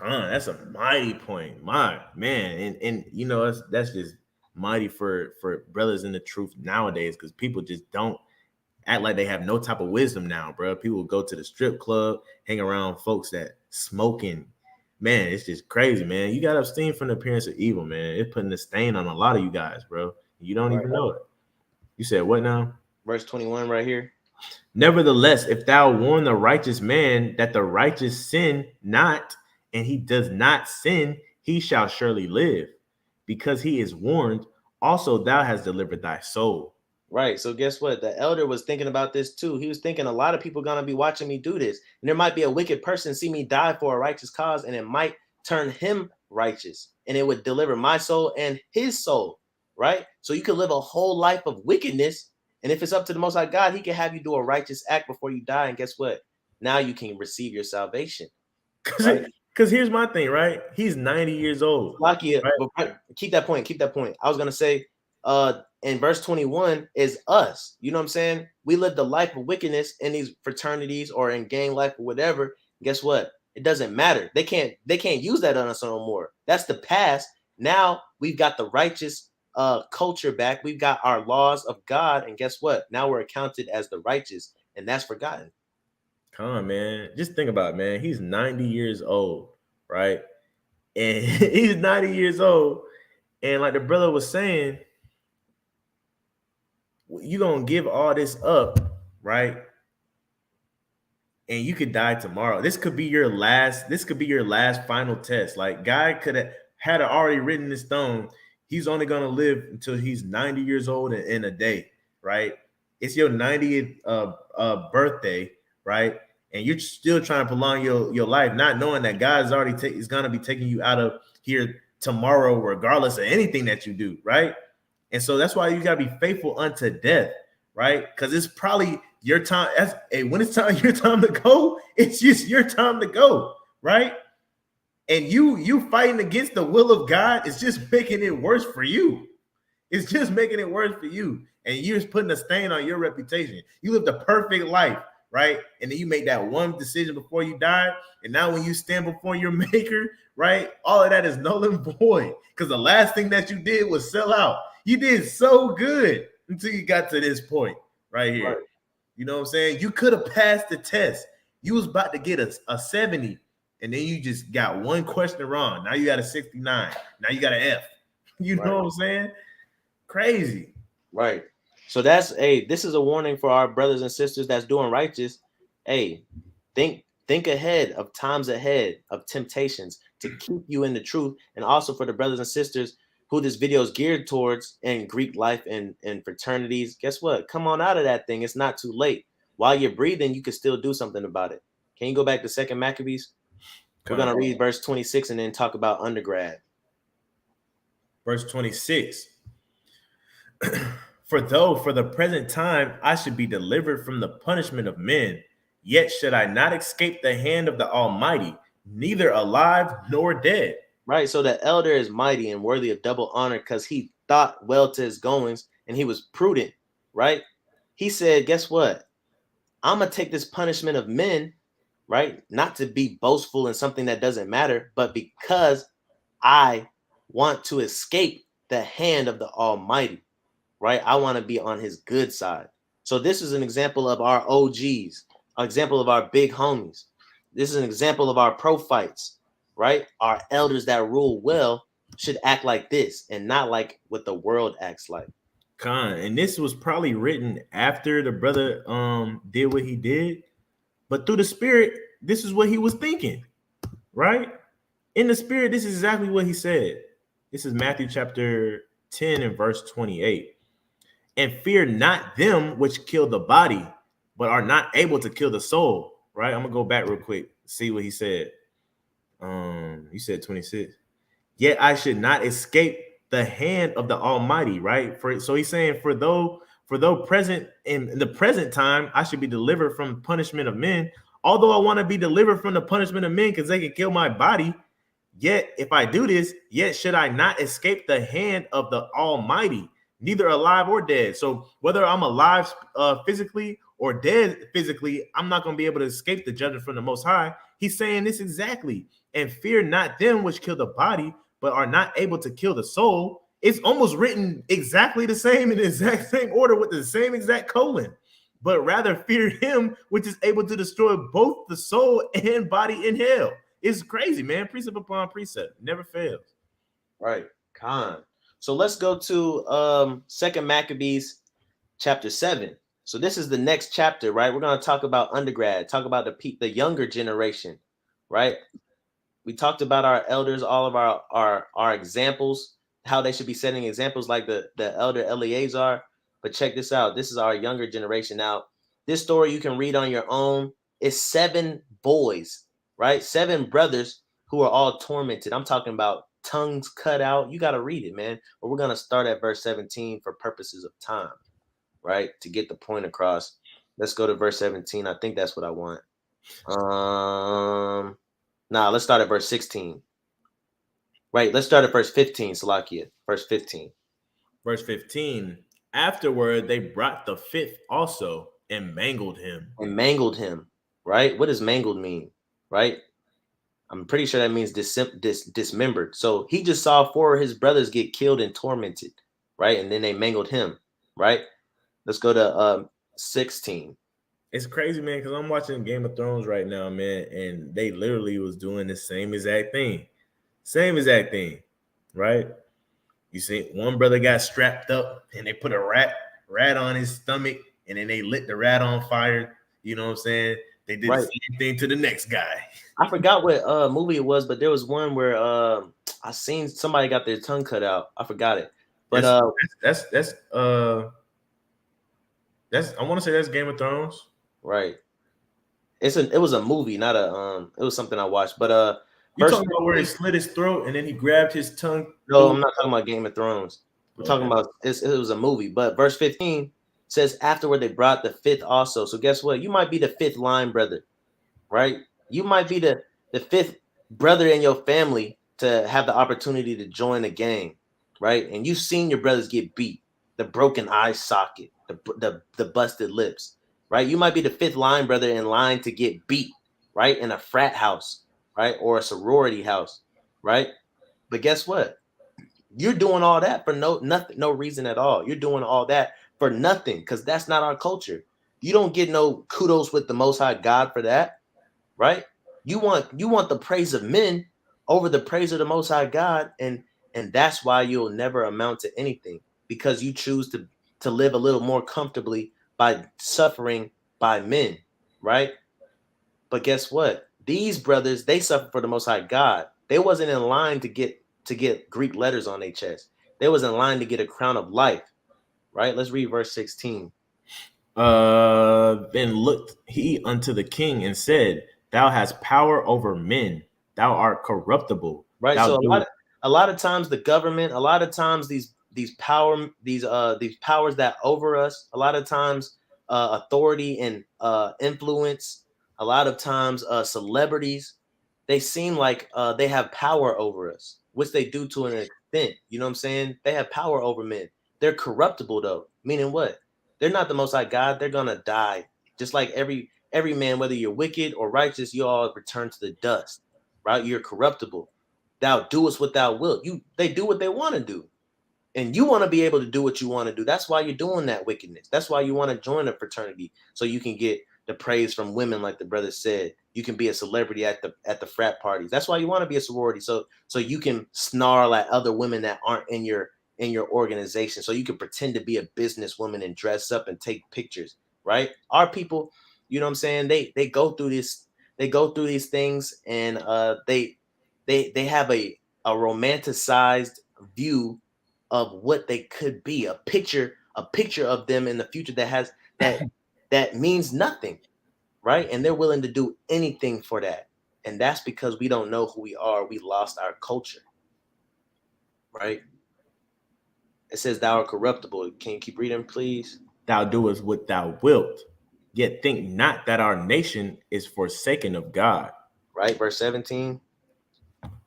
That's a mighty point, my man, and you know that's just mighty for brothers in the truth nowadays, because people just don't act like they have no type of wisdom now, bro. People go to the strip club, hang around folks that smoking. Man, it's just crazy, man. You gotta abstain from the appearance of evil, man. It's putting a stain on a lot of you guys, bro. You don't even know it. You said what now? Verse 21 right here. Nevertheless, if thou warn the righteous man that the righteous sin not, and he does not sin, he shall surely live. Because he is warned, also thou hast delivered thy soul. Right. So guess what? The elder was thinking about this too. He was thinking a lot of people gonna be watching me do this. And there might be a wicked person see me die for a righteous cause, and it might turn him righteous. And it would deliver my soul and his soul. Right? So you could live a whole life of wickedness. And if it's up to the Most High God, he can have you do a righteous act before you die. And guess what? Now you can receive your salvation. Right? Because here's my thing, right? He's 90 years old. Lucky, right? Keep that point. I was gonna say, in verse 21 is us. You know what I'm saying? We lived a life of wickedness in these fraternities or in gang life or whatever. Guess what? It doesn't matter. They can't use that on us no more. That's the past. Now we've got the righteous culture back. We've got our laws of God, and guess what? Now we're accounted as the righteous, and that's forgotten. Come on, man. Just think about it, man. He's 90 years old, right? And he's 90 years old. And like the brother was saying, you're going to give all this up, right? And you could die tomorrow. This could be your last final test. Like God could have had it already written in stone. He's only going to live until he's 90 years old in a day, right? It's your 90th birthday, right? And you're still trying to prolong your life, not knowing that God is already is going to be taking you out of here tomorrow, regardless of anything that you do, right? And so that's why you got to be faithful unto death, right? Because it's probably your time. When it's your time to go, it's just your time to go, right? And you fighting against the will of God is just making it worse for you. It's just making it worse for you. And you're just putting a stain on your reputation. You lived a perfect life, right? And then you make that one decision before you die. And now when you stand before your maker, right, all of that is null and void. Because the last thing that you did was sell out. You did so good until you got to this point right here. Right. You know what I'm saying? You could have passed the test. You was about to get a 70, and then you just got one question wrong. Now you got a 69. Now you got an F. You know what I'm saying? Crazy. Right. So this is a warning for our brothers and sisters that's doing righteous. Hey, think ahead of times ahead of temptations to keep you in the truth, and also for the brothers and sisters who this video is geared towards in Greek life and fraternities. Guess what? Come on out of that thing. It's not too late. While you're breathing, you can still do something about it. Can you go back to 2 Maccabees? We're going to read verse 26 and then talk about undergrad. Verse 26. For though for the present time I should be delivered from the punishment of men, yet should I not escape the hand of the Almighty, neither alive nor dead. Right. So the elder is mighty and worthy of double honor because he thought well to his goings and he was prudent. Right. He said, guess what? I'm going to take this punishment of men. Right. Not to be boastful in something that doesn't matter, but because I want to escape the hand of the Almighty. Right. I want to be on his good side. So this is an example of our OGs, an example of our big homies. This is an example of our pro fights. Right? Our elders that rule well should act like this and not like what the world acts like. And this was probably written after the brother did what he did, but through the spirit, this is what he was thinking, right? In the spirit, this is exactly what he said. This is Matthew chapter 10 and verse 28. and fear not them which kill the body, but are not able to kill the soul. Right? I'm gonna go back real quick, see what he said. You said 26. Yet I should not escape the hand of the Almighty, right? So he's saying, for though present in the present time, I should be delivered from punishment of men. Although I want to be delivered from the punishment of men because they can kill my body, yet if I do this, yet should I not escape the hand of the Almighty, neither alive or dead. So whether I'm alive physically or dead physically, I'm not going to be able to escape the judgment from the Most High. He's saying this exactly. And fear not them which kill the body, but are not able to kill the soul. It's almost written exactly the same in the exact same order with the same exact colon. But rather fear him which is able to destroy both the soul and body in hell. It's crazy, man. Precept upon precept. Never fails. Right. Con. So let's go to 2 Maccabees chapter 7. So this is the next chapter, right? We're going to talk about undergrad, talk about the younger generation, right? We talked about our elders, all of our examples, how they should be setting examples like the elder Eleazar. But check this out. This is our younger generation. Now, this story you can read on your own. It's 7 boys, right? 7 brothers who are all tormented. I'm talking about tongues cut out. You got to read it, man. But we're going to start at verse 17 for purposes of time, right? To get the point across. Let's go to verse 17. I think that's what I want. Let's start at verse 16. Right, let's start at verse 15, Salakia. Verse 15. Verse 15. Afterward, they brought the 5th also and mangled him. Right? What does mangled mean? Right? I'm pretty sure that means dismembered. So he just saw 4 of his brothers get killed and tormented, right? And then they mangled him, right? Let's go to 16. It's crazy, man, because I'm watching Game of Thrones right now, man, and they literally was doing the same exact thing. Same exact thing, right? You see, one brother got strapped up and they put a rat on his stomach, and then they lit the rat on fire. You know what I'm saying? They did the same thing to the next guy. I forgot what movie it was, but there was one where I seen somebody got their tongue cut out. I forgot it. But that's I want to say that's Game of Thrones. Right. It was a movie, not a it was something I watched. But you talking about where he slit his throat and then he grabbed his tongue? No, I'm not talking about Game of Thrones. We're talking about it was a movie. But verse 15 says, afterward they brought the 5th also. So guess what? You might be the 5th line brother, right? You might be the 5th brother in your family to have the opportunity to join a gang, right? And you've seen your brothers get beat, the broken eye socket, the busted lips, right? You might be the 5th line brother in line to get beat, right? In a frat house, right? Or a sorority house, right? But guess what? You're doing all that for no reason at all. You're doing all that for nothing because that's not our culture. You don't get no kudos with the Most High God for that, right? You want the praise of men over the praise of the Most High God, and that's why you'll never amount to anything, because you choose to live a little more comfortably by suffering by men, right? But guess what? These brothers, they suffer for the Most High God. They wasn't in line to get Greek letters on their chest. They was in line to get a crown of life, right? Let's read verse 16. Then looked he unto the king and said, thou hast power over men. Thou art corruptible. Right. So a lot of times the government, a lot of times these powers that over us, a lot of times authority and influence, a lot of times celebrities, they seem like they have power over us, which they do to an extent. You know what I'm saying? They have power over men. They're corruptible though, meaning what? They're not the Most High God. They're gonna die, just like every man, whether you're wicked or righteous, you all return to the dust, right? You're corruptible. Thou doest what thou wilt. They do what they want to do, and you want to be able to do what you want to do. That's why you're doing that wickedness. That's why you want to join a fraternity, so you can get the praise from women, like the brother said. You can be a celebrity at the frat parties. That's why you want to be a sorority, so you can snarl at other women that aren't in your organization, so you can pretend to be a businesswoman and dress up and take pictures, right? Our people, you know what I'm saying, they go through this, they go through these things, and they have a romanticized view of what they could be, a picture a picture of them in the future that means nothing, right? And they're willing to do anything for that. And that's because we don't know who we are. We lost our culture, right? It says thou art corruptible. Can you keep reading, please? Thou doest what thou wilt, yet think not that our nation is forsaken of God. Right, verse 17.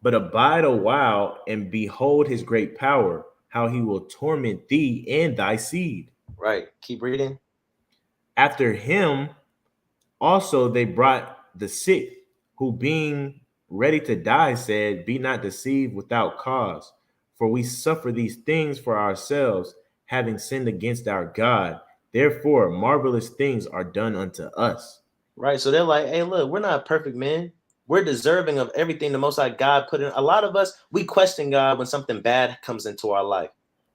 But abide a while and behold his great power, how he will torment thee and thy seed. Right, keep reading. After him also they brought the sick, who being ready to die said, be not deceived without cause, for we suffer these things for ourselves, having sinned against our God. Therefore marvelous things are done unto us. Right, so they're like, hey, look, we're not perfect men. We're deserving of everything the Most High God put in. A lot of us, we question God when something bad comes into our life.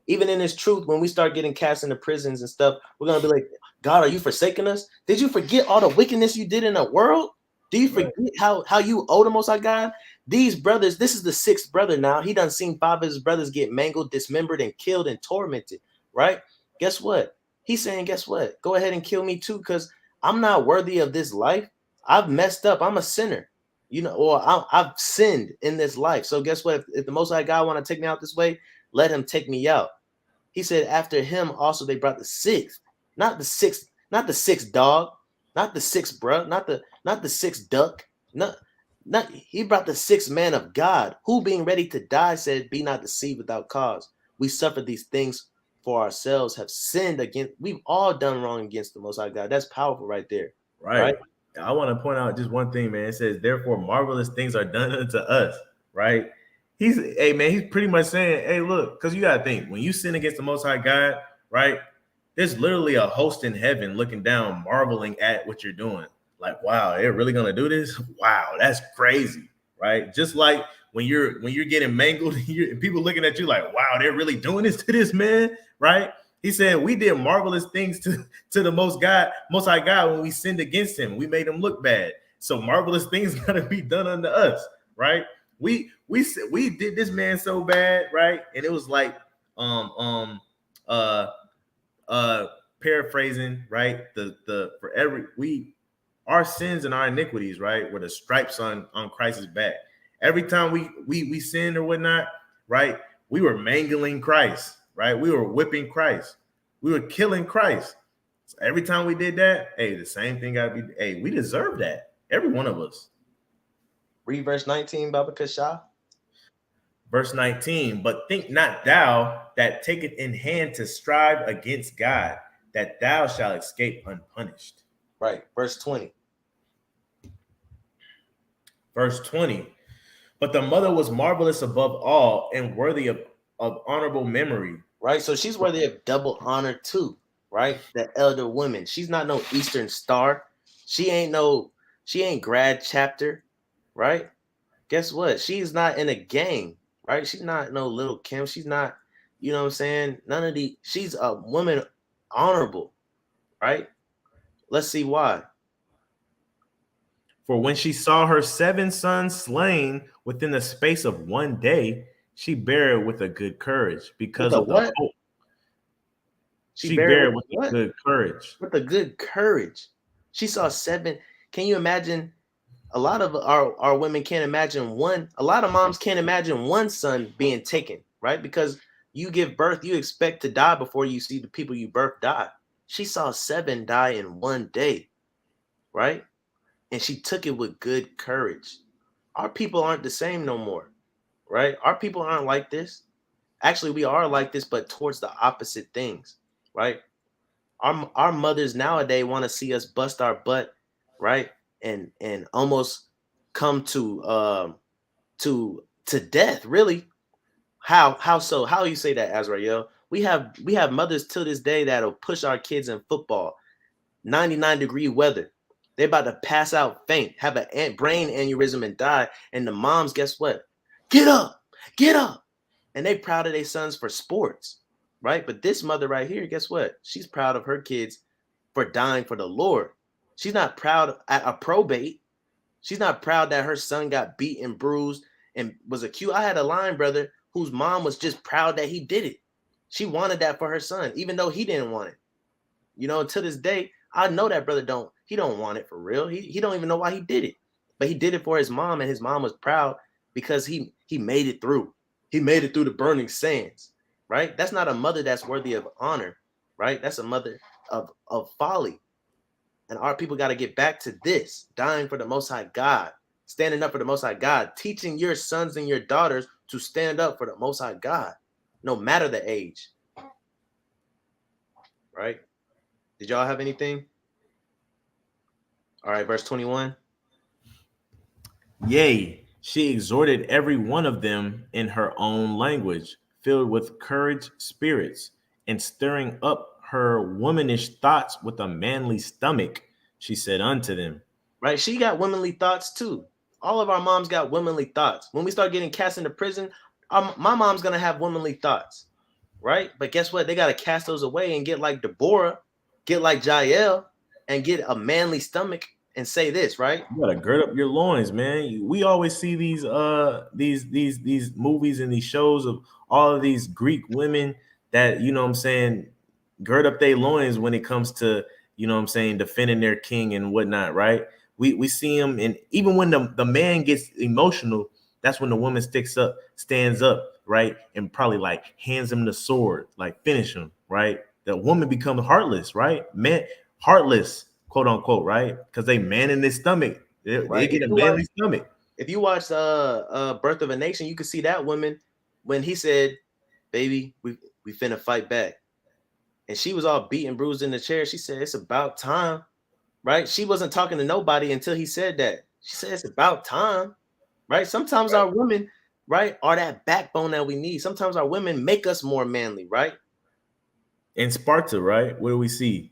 Even in His truth, when we start getting cast into prisons and stuff, we're going to be like, God, are you forsaking us? Did you forget all the wickedness you did in the world? Do you forget how you owe the Most High God? These brothers, this is the sixth brother now. He done seen 5 of his brothers get mangled, dismembered, and killed and tormented, right? Guess what? He's saying, guess what? Go ahead and kill me too, because I'm not worthy of this life. I've messed up. I'm a sinner, or I've sinned in this life. So guess what? If the Most High God want to take me out this way, let Him take me out. He said, after him also they brought the sixth, not the sixth dog, not the sixth bruh, not the sixth duck, not he brought the sixth man of God, who being ready to die said, be not deceived without cause. We suffer these things for ourselves, have sinned against. We've all done wrong against the Most High God. That's powerful right there. Right. I want to point out just one thing, man. It says, therefore marvelous things are done unto us, right? He's pretty much saying, hey, look, because you got to think, when you sin against the Most High God, right, there's literally a host in heaven looking down, marveling at what you're doing. Like, wow, they're really going to do this? Wow, that's crazy, right? Just like when you're getting mangled and people looking at you like, wow, they're really doing this to this man, right? He said, we did marvelous things to the Most High God when we sinned against Him. We made Him look bad. So marvelous things got to be done unto us, right? We did this man so bad, right? And it was like paraphrasing, right? Our sins and our iniquities, right, were the stripes on Christ's back. Every time we sinned or whatnot, right, we were mangling Christ, right? We were whipping Christ. We were killing Christ. So every time we did that, hey, the same thing got to be, hey, we deserve that. Every one of us. Read verse 19, Baba Kasha. Verse 19, but think not thou that taketh in hand to strive against God, that thou shalt escape unpunished. Right. Verse 20. Verse 20, but the mother was marvelous above all and worthy of honorable memory. Right. So she's worthy of double honor too, right? The elder woman. She's not no Eastern Star. She ain't grad chapter, right? Guess what? She's not in a gang, right? She's not no Little Kim. She's not, you know what I'm saying? None of the, she's a woman honorable, right? Let's see why. For when she saw her 7 sons slain within the space of one day, she bare it with a good courage because of the hope. She bare it with a good courage. With a good courage. She saw 7. Can you imagine? A lot of our women can't imagine one. A lot of moms can't imagine one son being taken, right? Because you give birth, you expect to die before you see the people you birth die. She saw 7 die in one day, right? And she took it with good courage. Our people aren't the same no more, right? Our people aren't like this. Actually, we are like this, but towards the opposite things, right? Our mothers nowadays want to see us bust our butt, right? And almost come to death, really. How so? How you say that, Azrael? We have mothers till this day that'll push our kids in football, 99-degree weather. They're about to pass out faint, have a brain aneurysm and die. And the moms, guess what? Get up. And they proud of their sons for sports, right? But this mother right here, guess what? She's proud of her kids for dying for the Lord. She's not proud at a probate. She's not proud that her son got beat and bruised and was accused. I had a line brother whose mom was just proud that he did it. She wanted that for her son, even though he didn't want it. You know, to this day, I know that brother don't want it for real. He don't even know why he did it. But he did it for his mom, and his mom was proud because he made it through. He made it through the burning sands, right? That's not a mother that's worthy of honor, right? That's a mother of folly. And our people got to get back to this, dying for the Most High God, standing up for the Most High God, teaching your sons and your daughters to stand up for the Most High God, no matter the age. Right? Did y'all have anything? All right, verse 21. Yea, she exhorted every one of them in her own language, filled with courage spirits, and stirring up her womanish thoughts with a manly stomach, she said unto them. Right? She got womanly thoughts too. All of our moms got womanly thoughts. When we start getting cast into prison, my mom's going to have womanly thoughts. Right? But guess what? They got to cast those away and get like Deborah, get like Jael, and get a manly stomach and say this, right? You gotta gird up your loins, man. We always see these movies and these shows of all of these Greek women that, you know what I'm saying, gird up their loins when it comes to, you know what I'm saying, defending their king and whatnot, right? We see them, and even when the man gets emotional, that's when the woman stands up, right? And probably like hands him the sword, like finish him, right? The woman becomes heartless, right? Man, heartless, quote unquote, right? Because they man in their stomach. They get a manly stomach. If you watch Birth of a Nation, you can see that woman when he said, baby, we finna fight back. And she was all beat and bruised in the chair. She said, it's about time, right? She wasn't talking to nobody until he said that. She said, it's about time, right? Sometimes our women, right, are that backbone that we need. Sometimes our women make us more manly, right? In Sparta, right? What do we see?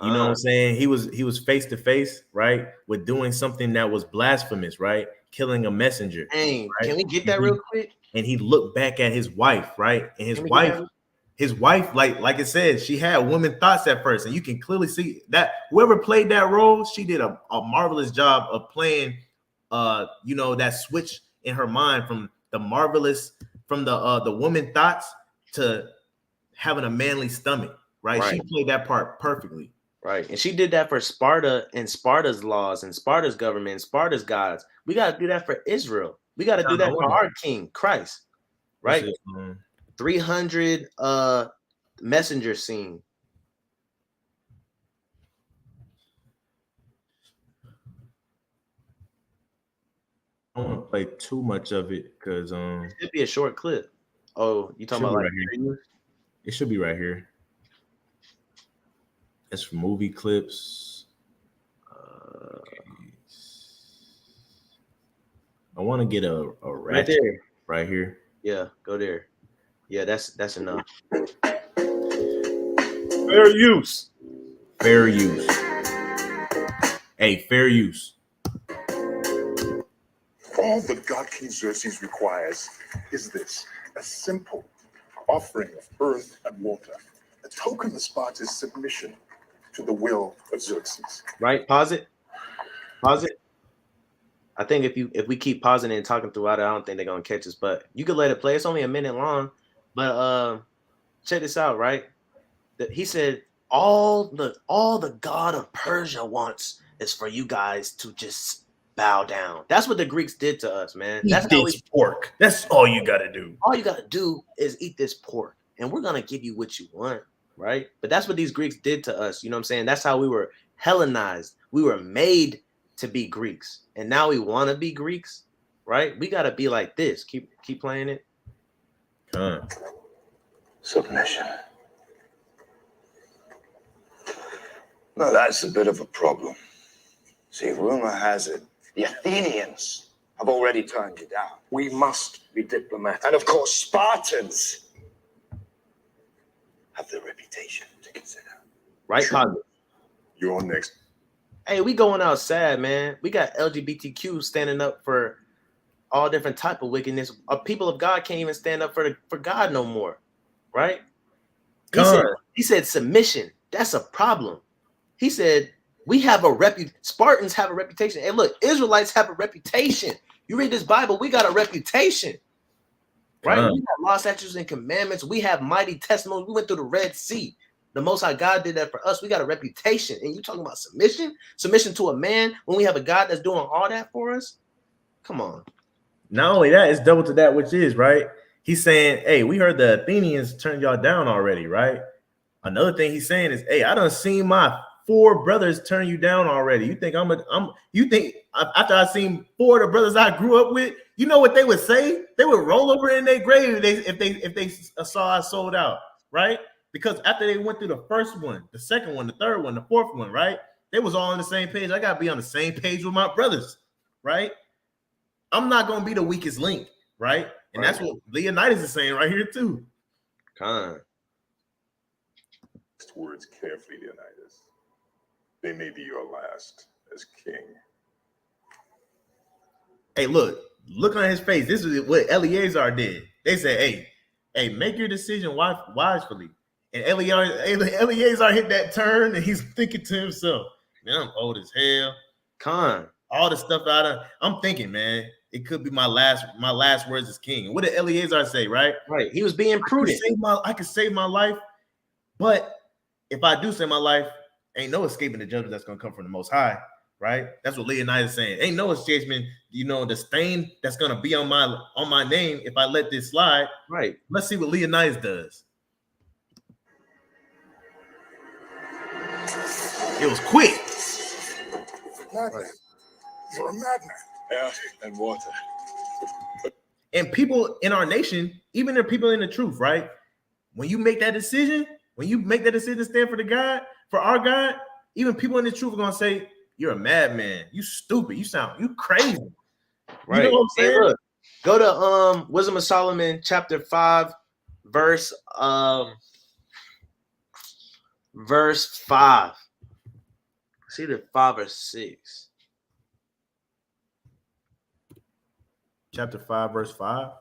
You know what I'm saying? He was face to face, right, with doing something that was blasphemous, right? Killing a messenger. Dang, right? Can we get that real quick? And he looked back at his wife, right? And his wife, like it said, she had woman thoughts at first, and you can clearly see that whoever played that role, she did a marvelous job of playing, you know, that switch in her mind from the woman thoughts to having a manly stomach, right? She played that part perfectly. Right. And she did that for Sparta and Sparta's laws and Sparta's government and Sparta's gods. We got to do that for Israel. We got to do that for our king, Christ. Right? 300 messenger scene. I don't want to play too much of it because it should be a short clip. Oh, you talking about right here? It should be right here. It's for movie clips. I want to get a ratchet right here. Yeah, go there. Yeah, that's enough. Fair use. Fair use. Hey, fair use. All that God King Xerxes requires is this: a simple offering of earth and water, a token of Sparta's submission to the will of Xerxes. Right? Pause it. Pause it. I think if we keep pausing and talking throughout it, I don't think they're gonna catch us. But you could let it play. It's only a minute long. But check this out, right? He said all the God of Persia wants is for you guys to just bow down. That's what the Greeks did to us, man. Eat this pork. That's all you gotta do. All you gotta do is eat this pork, and we're gonna give you what you want, right? But that's what these Greeks did to us. You know what I'm saying? That's how we were Hellenized. We were made to be Greeks, and now we want to be Greeks, right? We gotta be like this. Keep playing it. Submission. Now that's a bit of a problem. See, rumor has it the Athenians have already turned you down. We must be diplomatic. And of course, Spartans have their reputation to consider. Right, Positive. You're on next. Hey, we going out sad, man. We got LGBTQ standing up for all different type of wickedness. People of God can't even stand up for God no more, right? He said submission. That's a problem. He said we have a Spartans have a reputation. And look, Israelites have a reputation. You read this Bible, we got a reputation. right? We have law, statutes, and commandments. We have mighty testimony. We went through the Red Sea. The Most High God did that for us. We got a reputation. And you talking about submission? Submission to a man when we have a God that's doing all that for us? Come on. Not only that, it's double to that, which is, right? He's saying, hey, we heard the Athenians turned y'all down already, right? Another thing he's saying is, hey, I done seen my 4 brothers turn you down already. You think you think after I seen 4 of the brothers I grew up with, you know what they would say? They would roll over in their grave if they saw I sold out, right? Because after they went through the first one, the second one, the third one, the fourth one, right? They was all on the same page. I gotta be on the same page with my brothers, right? I'm not gonna be the weakest link, right? And that's what Leonidas is saying right here too. Words carefully, Leonidas. They may be your last as king. Hey, look on his face. This is what Eleazar did. They said, hey, make your decision wisely. And Eleazar hit that turn, and he's thinking to himself, man, I'm old as hell. All the stuff I'm thinking, man, it could be my last words as king. And what did Eleazar say, right? Right. He was being prudent. I could save my life, but if I do save my life, ain't no escaping the judgment that's gonna come from the Most High, right? That's what Leonidas is saying. Ain't no escaping, the stain that's gonna be on my name if I let this slide. Right. Let's see what Leonidas does. It was quick. Madman. You're a madman. Air and water. And people in our nation, even the people in the truth, right? When you make that decision to stand for the God, for our God, even people in the truth are gonna say, you're a madman, you stupid, you crazy. Right. You know what I'm saying? Hey, look, go to Wisdom of Solomon, chapter 5, verse 5. It's either 5 or 6. Chapter 5, verse 5.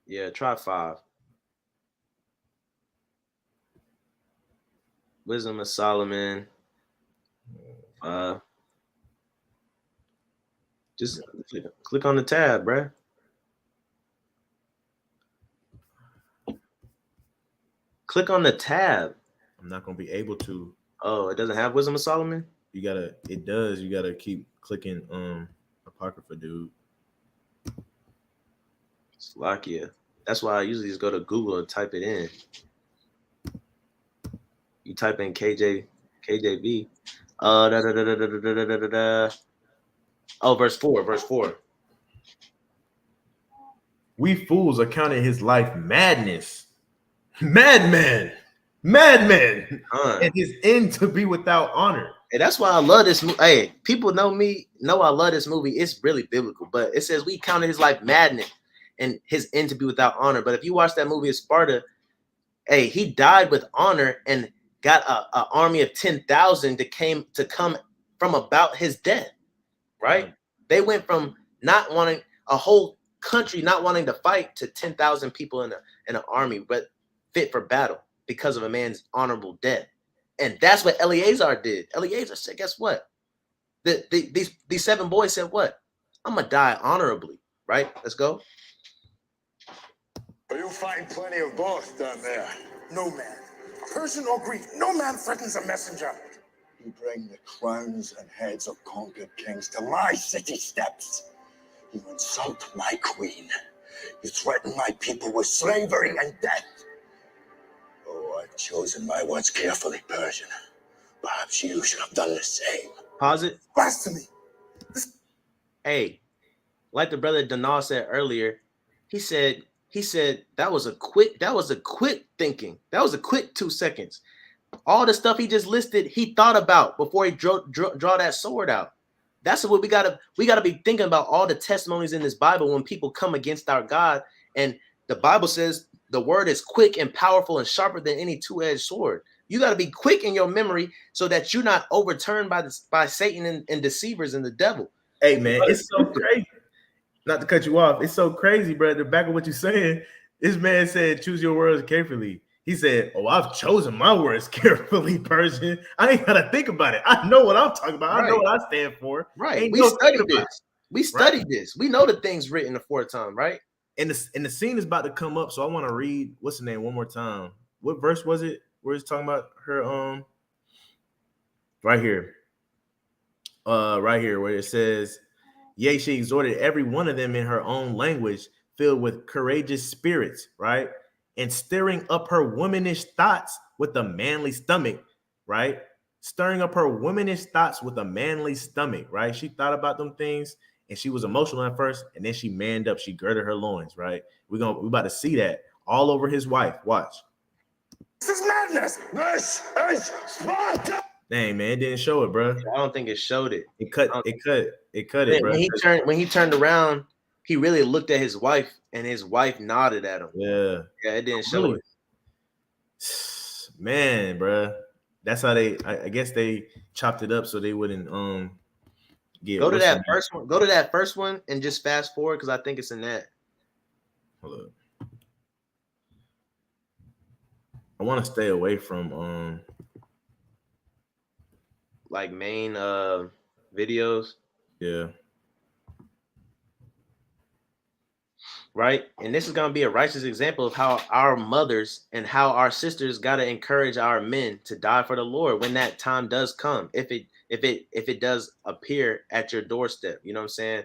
Yeah, try 5. Wisdom of Solomon. Just click on the tab, bruh. Click on the tab. I'm not gonna be able to. Oh, it doesn't have Wisdom of Solomon? It does. You gotta keep clicking Apocrypha, dude. Slovakia. That's why I usually just go to Google and type it in. You type in KJV. Oh, verse 4. We fools are counting his life madness. Madman. And his end to be without honor. Hey, that's why I love this movie. Hey, people know I love this movie. It's really biblical, but it says we counted his life madness and his end to be without honor. But if you watch that movie of Sparta, hey, he died with honor and got an army of 10,000 to come from about his death, right? They went from not wanting a whole country, not wanting to fight, to 10,000 people in an army, but fit for battle because of a man's honorable death. And that's what Eleazar did. Eleazar said, guess what? These 7 boys said, what? I'm going to die honorably, right? Let's go. You'll find plenty of both down there. No man, Persian or Greek, no man threatens a messenger. You bring the crowns and heads of conquered kings to my city steps. You insult my queen. You threaten my people with slavery and death. Oh, I've chosen my words carefully, Persian. Perhaps you should have done the same. Pause it. Blasphemy. Hey, like the brother Danal said earlier, he said that was a quick thinking. That was a quick 2 seconds. All the stuff he just listed, he thought about before he draw that sword out. That's what we gotta be thinking about, all the testimonies in this Bible when people come against our God. And the Bible says the word is quick and powerful and sharper than any two-edged sword. You got to be quick in your memory so that you're not overturned by Satan and deceivers and the devil. Hey, man, it's so crazy. Not to cut you off, it's so crazy, brother. Back on what you're saying, this man said, choose your words carefully. He said, oh, I've chosen my words carefully, Persian. I ain't got to think about it. I know what I'm talking about. Right. I know what I stand for. Right. We studied this. We know the things written aforetime, right? And the scene is about to come up, so I want to read what's the name one more time. What verse was it where it's talking about her? Right here. Right here where it says, yea, she exhorted every one of them in her own language, filled with courageous spirits, right? And stirring up her womanish thoughts with a manly stomach, right? Stirring up her womanish thoughts with a manly stomach, right? She thought about them things and she was emotional at first, and then she manned up, she girded her loins, right? We're about to see that all over his wife. Watch. This is madness. This is Sparta. Dang, man, it didn't show it, bro. I don't think it showed it. It cut it, bro. When he turned around, he really looked at his wife, and his wife nodded at him. Yeah, it didn't show it. Man, bro, that's how I guess they chopped it up so they wouldn't get. Go to that first one. Go to that first one and just fast forward because I think it's in that. Hold up. I want to stay away from like main videos. Yeah. Right. And this is going to be a righteous example of how our mothers and how our sisters got to encourage our men to die for the Lord when that time does come. If it does appear at your doorstep, you know what I'm saying?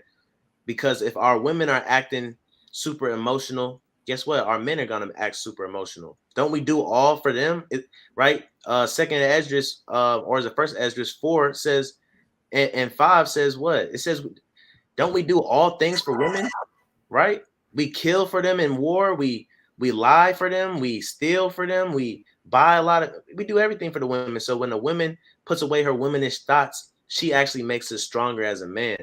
Because if our women are acting super emotional, guess what? Our men are going to act super emotional. Don't we do all for them? Right. Second Esdras, or is it First Esdras 4 says, and 5 says what? It says, don't we do all things for women? Right. We kill for them in war. We lie for them. We steal for them. We buy we do everything for the women. So when a woman puts away her womanish thoughts, she actually makes us stronger as a man.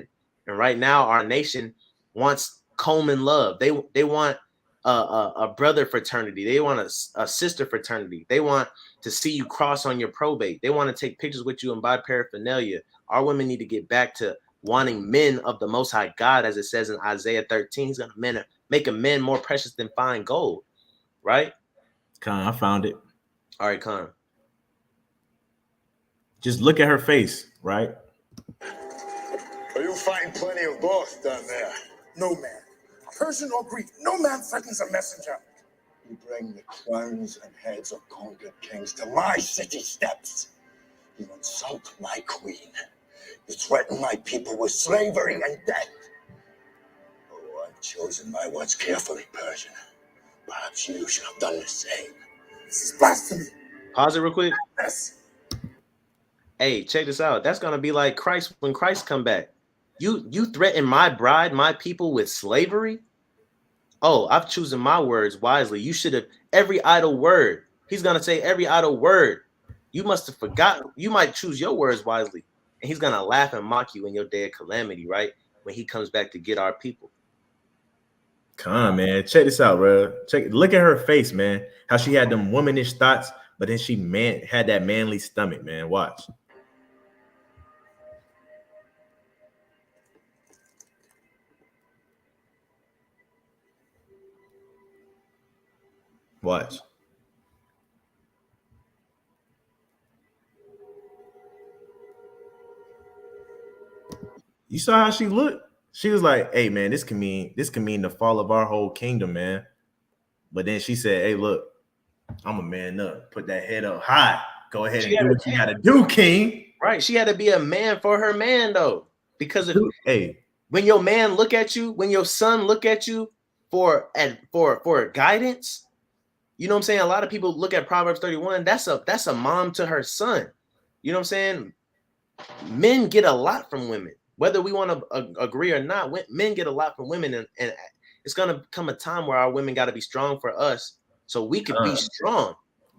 And right now, our nation wants Coleman love. They want a brother fraternity. They want a sister fraternity. They want to see you cross on your probate. They want to take pictures with you and buy paraphernalia. Our women need to get back to wanting men of the Most High God, as it says in Isaiah 13. He's going to make a man more precious than fine gold, right? Con, I found it. All right, Con. Just look at her face, right? Well, you'll find plenty of both down there. No man, Persian or Greek, no man threatens a messenger. You bring the crowns and heads of conquered kings to my city steps. You insult my queen. You threaten my people with slavery and death. Oh, I've chosen my words carefully, Persian. Perhaps you should have done the same. This is blasphemy. Pause it real quick. Yes. Hey, check this out. That's gonna be like Christ when Christ come back. You threaten my bride, my people with slavery. Oh, I've chosen my words wisely. You should have every idle word. He's gonna say every idle word. You must have forgotten. You might choose your words wisely. And he's gonna laugh and mock you in your day of calamity, right? When he comes back to get our people. Come on, man. Check this out, bro. Look at her face, man. How she had them womanish thoughts, but then she had that manly stomach, man. Watch. Watch. You saw how she looked? She was like, hey, man, this can mean the fall of our whole kingdom, man. But then she said, hey, look, I'm a man up. Put that head up high. Go ahead and do what you gotta do, king. Right. She had to be a man for her man, though. Because when your man look at you, when your son look at you for guidance, you know what I'm saying? A lot of people look at Proverbs 31. That's a mom to her son. You know what I'm saying? Men get a lot from women. Whether we want to agree or not, men get a lot from women, and it's gonna come a time where our women got to be strong for us, so we could be strong.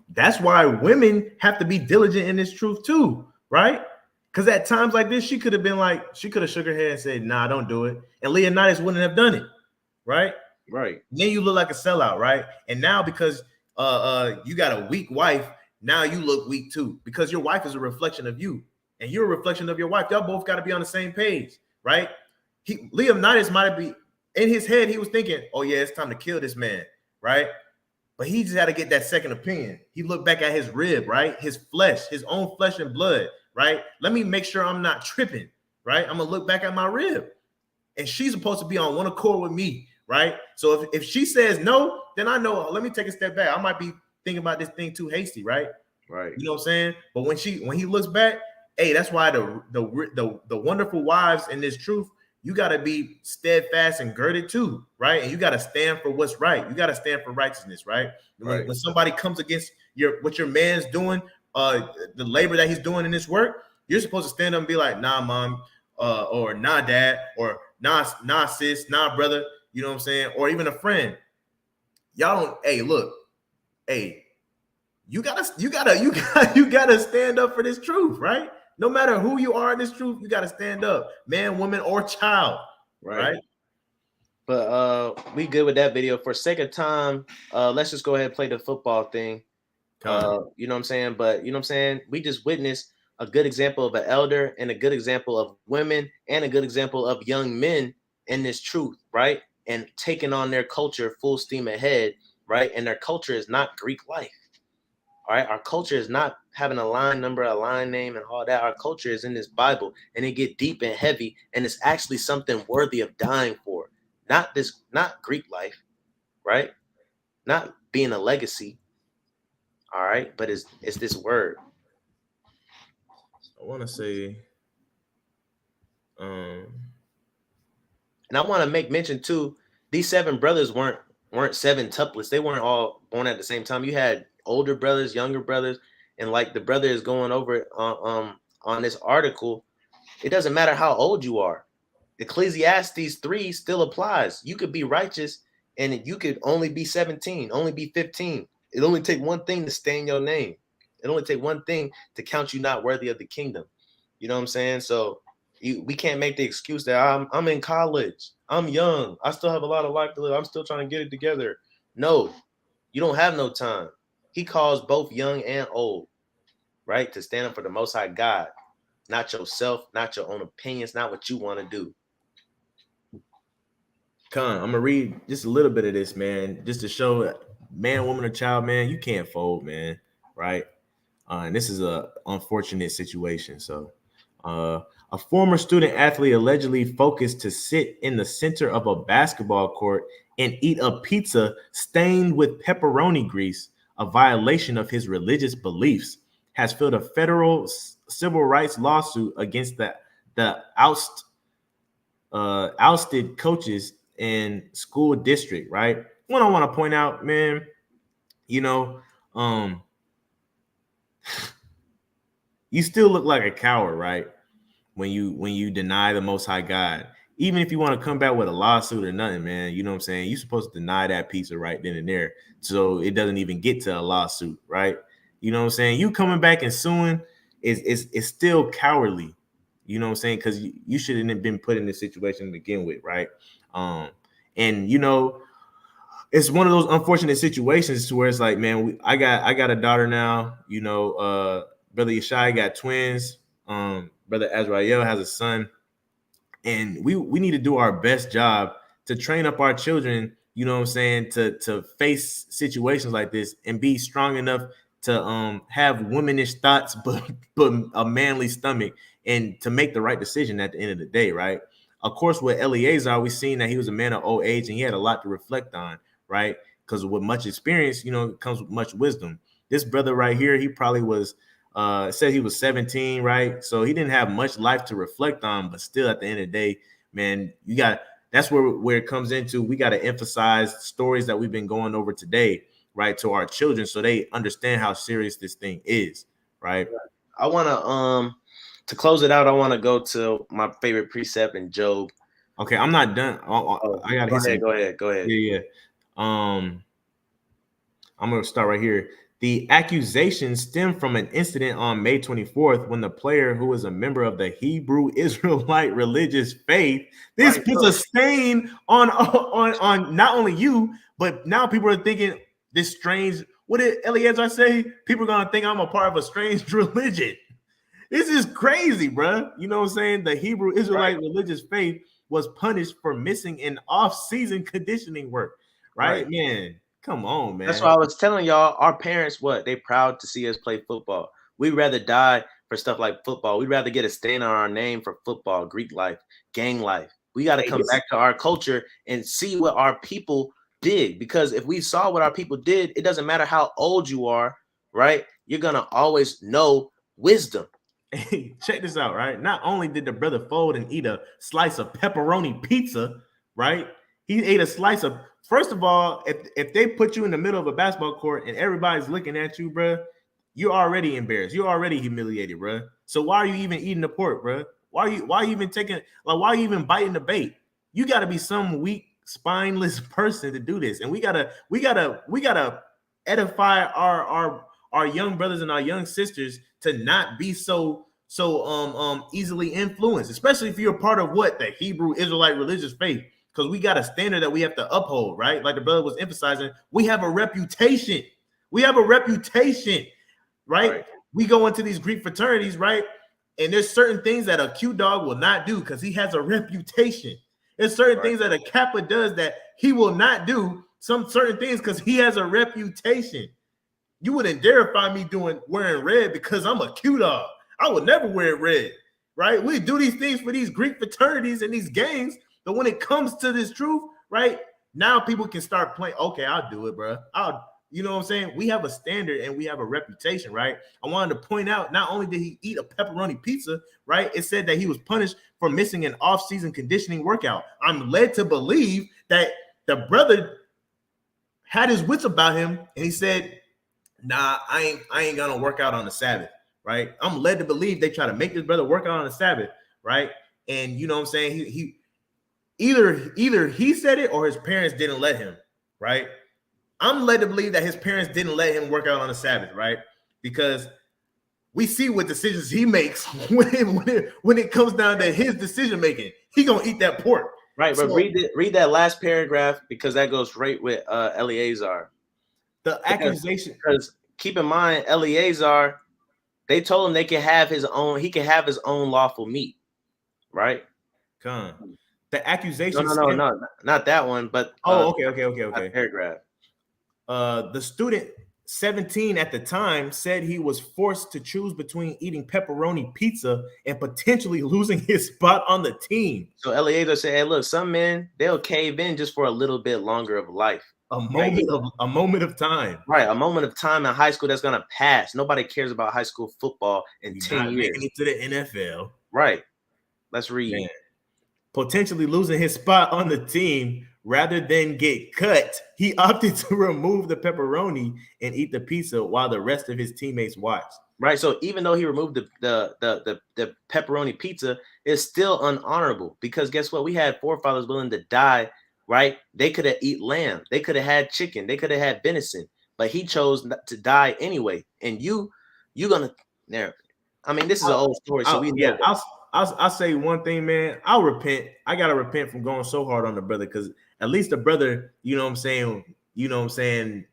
That's why women have to be diligent in this truth too, right? Because at times like this, she could have shook her head and said, "Nah, don't do it," and Leonidas wouldn't have done it, right? Right. Then you look like a sellout, right? And now because you got a weak wife, now you look weak too, because your wife is a reflection of you. And you're a reflection of your wife. Y'all both got to be on the same page, right? Leonidas might be in his head. He was thinking, "Oh yeah, it's time to kill this man," right? But he just had to get that second opinion. He looked back at his rib, right? His flesh, his own flesh and blood, right? Let me make sure I'm not tripping, right? I'm gonna look back at my rib, and she's supposed to be on one accord with me, right? So if she says no, then I know, let me take a step back. I might be thinking about this thing too hasty, right? Right. You know what I'm saying? But when he looks back, hey, that's why the wonderful wives in this truth, you got to be steadfast and girded too, right? And you got to stand for what's right. You got to stand for righteousness, right? When somebody comes against what your man's doing, the labor that he's doing in this work, you're supposed to stand up and be like, nah, mom, or nah, dad, or nah, sis, nah, brother. You know what I'm saying? Or even a friend. Y'all don't. Hey, look, hey, you gotta stand up for this truth, right? No matter who you are in this truth, you gotta stand up, man, woman, or child, right? But we good with that video. For sake of time, let's just go ahead and play the football thing. You know what I'm saying? But you know what I'm saying? We just witnessed a good example of an elder and a good example of women and a good example of young men in this truth, right? And taking on their culture full steam ahead, right? And their culture is not Greek life. All right, our culture is not having a line number, a line name, and all that. Our culture is in this Bible, and it get deep and heavy, and it's actually something worthy of dying for. Not Greek life, right? Not being a legacy. All right, but it's this word. I want to say, and I want to make mention too. These 7 brothers weren't 7 tuplets. They weren't all born at the same time. You had older brothers, younger brothers, and like the brother is going over on this article. It doesn't matter how old you are. Ecclesiastes 3 still applies. You could be righteous and you could only be 17, only be 15. It only take one thing to stain your name. It only take one thing to count you not worthy of the kingdom. You know what I'm saying? So we can't make the excuse that I'm in college. I'm young. I still have a lot of life to live. I'm still trying to get it together. No, you don't have no time. He calls both young and old, right? To stand up for the Most High God. Not yourself, not your own opinions, not what you want to do. I'm gonna read just a little bit of this, man, just to show man, woman, or child, man, you can't fold, man, right? And this is a unfortunate situation. So, a former student athlete allegedly focused to sit in the center of a basketball court and eat a pizza stained with pepperoni grease, a violation of his religious beliefs, has filed a federal civil rights lawsuit against the ousted coaches in school district, right? What I want to point out, man, you know, you still look like a coward, right? When you deny the Most High God, even if you want to come back with a lawsuit or nothing, man, you know what I'm saying? You're supposed to deny that pizza right then and there, so it doesn't even get to a lawsuit, right? You know what I'm saying? You coming back and suing is still cowardly. You know what I'm saying? Because you shouldn't have been put in this situation to begin with, right? And you know, it's one of those unfortunate situations to where it's like, man, I got a daughter now. You know, brother Yeshai got twins. Brother Azrael has a son, and we need to do our best job to train up our children. You know what I'm saying, to face situations like this and be strong enough to have womanish thoughts, but a manly stomach, and to make the right decision at the end of the day, right? Of course, with Eleazar, we've seen that he was a man of old age and he had a lot to reflect on, right? Because with much experience, you know, comes with much wisdom. This brother right here, he probably was said he was 17, right? So he didn't have much life to reflect on, but still at the end of the day, man, that's where it comes into. We got to emphasize stories that we've been going over today, right, to our children, so they understand how serious this thing is, right? I want to close it out. I want to go to my favorite precept in Job. Okay, I'm not done. I gotta go ahead. Yeah. I'm gonna start right here. The accusations stem from an incident on May 24th when the player, who was a member of the Hebrew Israelite religious faith, puts a stain on not only you, but now people are thinking this strange. What did Eliezer say? People are gonna think I'm a part of a strange religion. This is crazy, bro. You know what I'm saying? The Hebrew Israelite religious faith was punished for missing an off-season conditioning work, right? Man. Come on, man. That's why I was telling y'all, our parents, they proud to see us play football. We'd rather die for stuff like football. We'd rather get a stain on our name for football, Greek life, gang life. We got to come back to our culture and see what our people did. Because if we saw what our people did, it doesn't matter how old you are, right? You're going to always know wisdom. Hey, check this out, right? Not only did the brother fold and eat a slice of pepperoni pizza, right? He ate a slice of, first of all, if they put you in the middle of a basketball court and everybody's looking at you, bro, you're already embarrassed. You're already humiliated, bro. So why are you even eating the pork, bro? Why are you even taking, like, why are you even biting the bait? You got to be some weak, spineless person to do this. And we gotta edify our young brothers and our young sisters to not be so easily influenced, especially if you're a part of what the Hebrew Israelite religious faith, because we got a standard that we have to uphold, right? Like the brother was emphasizing, we have a reputation. We have a reputation, right? We go into these Greek fraternities, right? And there's certain things that a Q dog will not do because he has a reputation. There's certain things that a Kappa does that he will not do. Some certain things because he has a reputation. You wouldn't dare find me wearing red because I'm a Q dog. I would never wear red, right? We do these things for these Greek fraternities and these gangs, but when it comes to this truth, right, now people can start playing. Okay, I'll do it, bro. You know what I'm saying? We have a standard and we have a reputation, right? I wanted to point out, not only did he eat a pepperoni pizza, right? It said that he was punished for missing an off-season conditioning workout. I'm led to believe that the brother had his wits about him and he said, nah, I ain't gonna work out on the Sabbath, right? I'm led to believe they try to make this brother work out on the Sabbath, right? And you know what I'm saying? He either he said it or his parents didn't let him, right? I'm led to believe that his parents didn't let him work out on the Sabbath, right? Because we see what decisions he makes when it comes down to his decision making. He gonna eat that pork, right? But read that last paragraph because that goes right with Eleazar. The accusation, because keep in mind, Eleazar, they told him they can have his own. He can have his own lawful meat, right? The accusation. No, not that one. But okay. Paragraph. The student 17 at the time said he was forced to choose between eating pepperoni pizza and potentially losing his spot on the team. So Eleazar said, "Hey, look, some men they'll cave in just for a little bit longer of life." A moment of time. Right, a moment of time in high school that's gonna pass. Nobody cares about high school football in 10 years. Making it to the NFL. Right. Let's read. Man. Potentially losing his spot on the team rather than get cut, he opted to remove the pepperoni and eat the pizza while the rest of his teammates watched. Right. So even though he removed the pepperoni pizza, it's still unhonorable because guess what? We had forefathers willing to die. Right? They could have eat lamb. They could have had chicken. They could have had venison, but he chose not to die anyway. And you gonna there. I mean, this is an old story. So I'll say one thing, man. I'll repent. I gotta repent from going so hard on the brother because at least the brother, you know what I'm saying,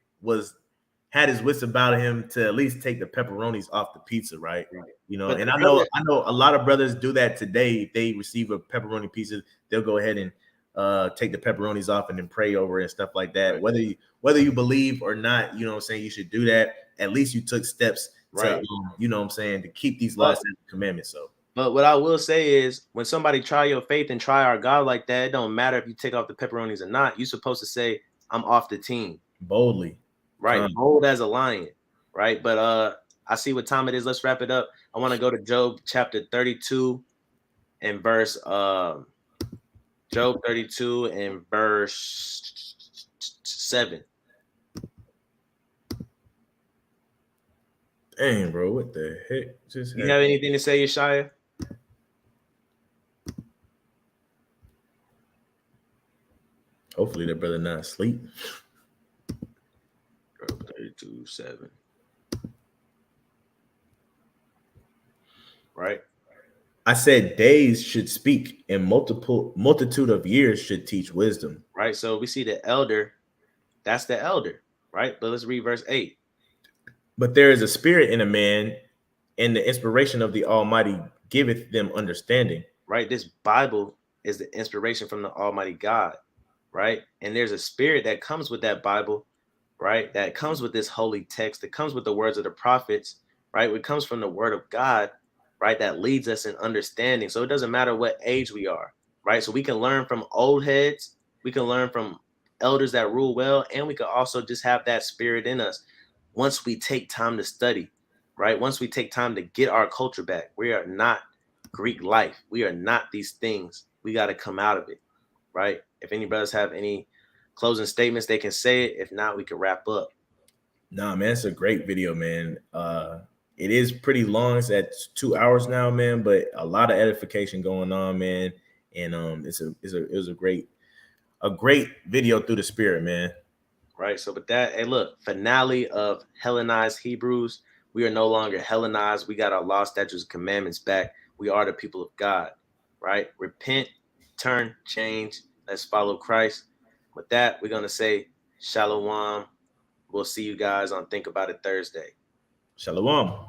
had his wits about him to at least take the pepperonis off the pizza, right? You know, but and I know a lot of brothers do that today. If they receive a pepperoni pizza, they'll go ahead and take the pepperonis off and then pray over it and stuff like that. Right. Whether you believe or not, you know what I'm saying, you should do that. At least you took steps to, you know what I'm saying, to keep these laws and commandments. So, but what I will say is when somebody try your faith and try our God like that, it don't matter if you take off the pepperonis or not. You're supposed to say, I'm off the team. Boldly. Right. Bold as a lion. Right. But I see what time it is. Let's wrap it up. I want to go to Job chapter 32 and verse Job 32 and verse 7. Dang, bro, what the heck just happened? You have anything to say, Yeshaya? Hopefully that brother not asleep. Job 32:7. Right. I said days should speak and multitude of years should teach wisdom. Right. So we see the elder. That's the elder. Right. But let's read verse 8. But there is a spirit in a man, and the inspiration of the Almighty giveth them understanding. Right. This Bible is the inspiration from the Almighty God. Right. And there's a spirit that comes with that Bible. Right. That comes with this holy text. That comes with the words of the prophets. Right. It comes from the word of God. Right, that leads us in understanding. So it doesn't matter what age we are, right? So we can learn from old heads, we can learn from elders that rule well, and we can also just have that spirit in us once we take time to study, right? Once we take time to get our culture back. We are not Greek life. We are not these things. We got to come out of it, right? If any brothers have any closing statements, they can say it. If not, we can wrap up. Nah, man, it's a great video, man. It is pretty long. It's at 2 hours now, man, but a lot of edification going on, man. And it was a great video through the spirit, man. Right. So with that, hey, look, finale of Hellenized Hebrews. We are no longer Hellenized. We got our law, statutes, and commandments back. We are the people of God, right? Repent, turn, change. Let's follow Christ. With that, we're going to say shalom. We'll see you guys on Think About It Thursday. Shalom.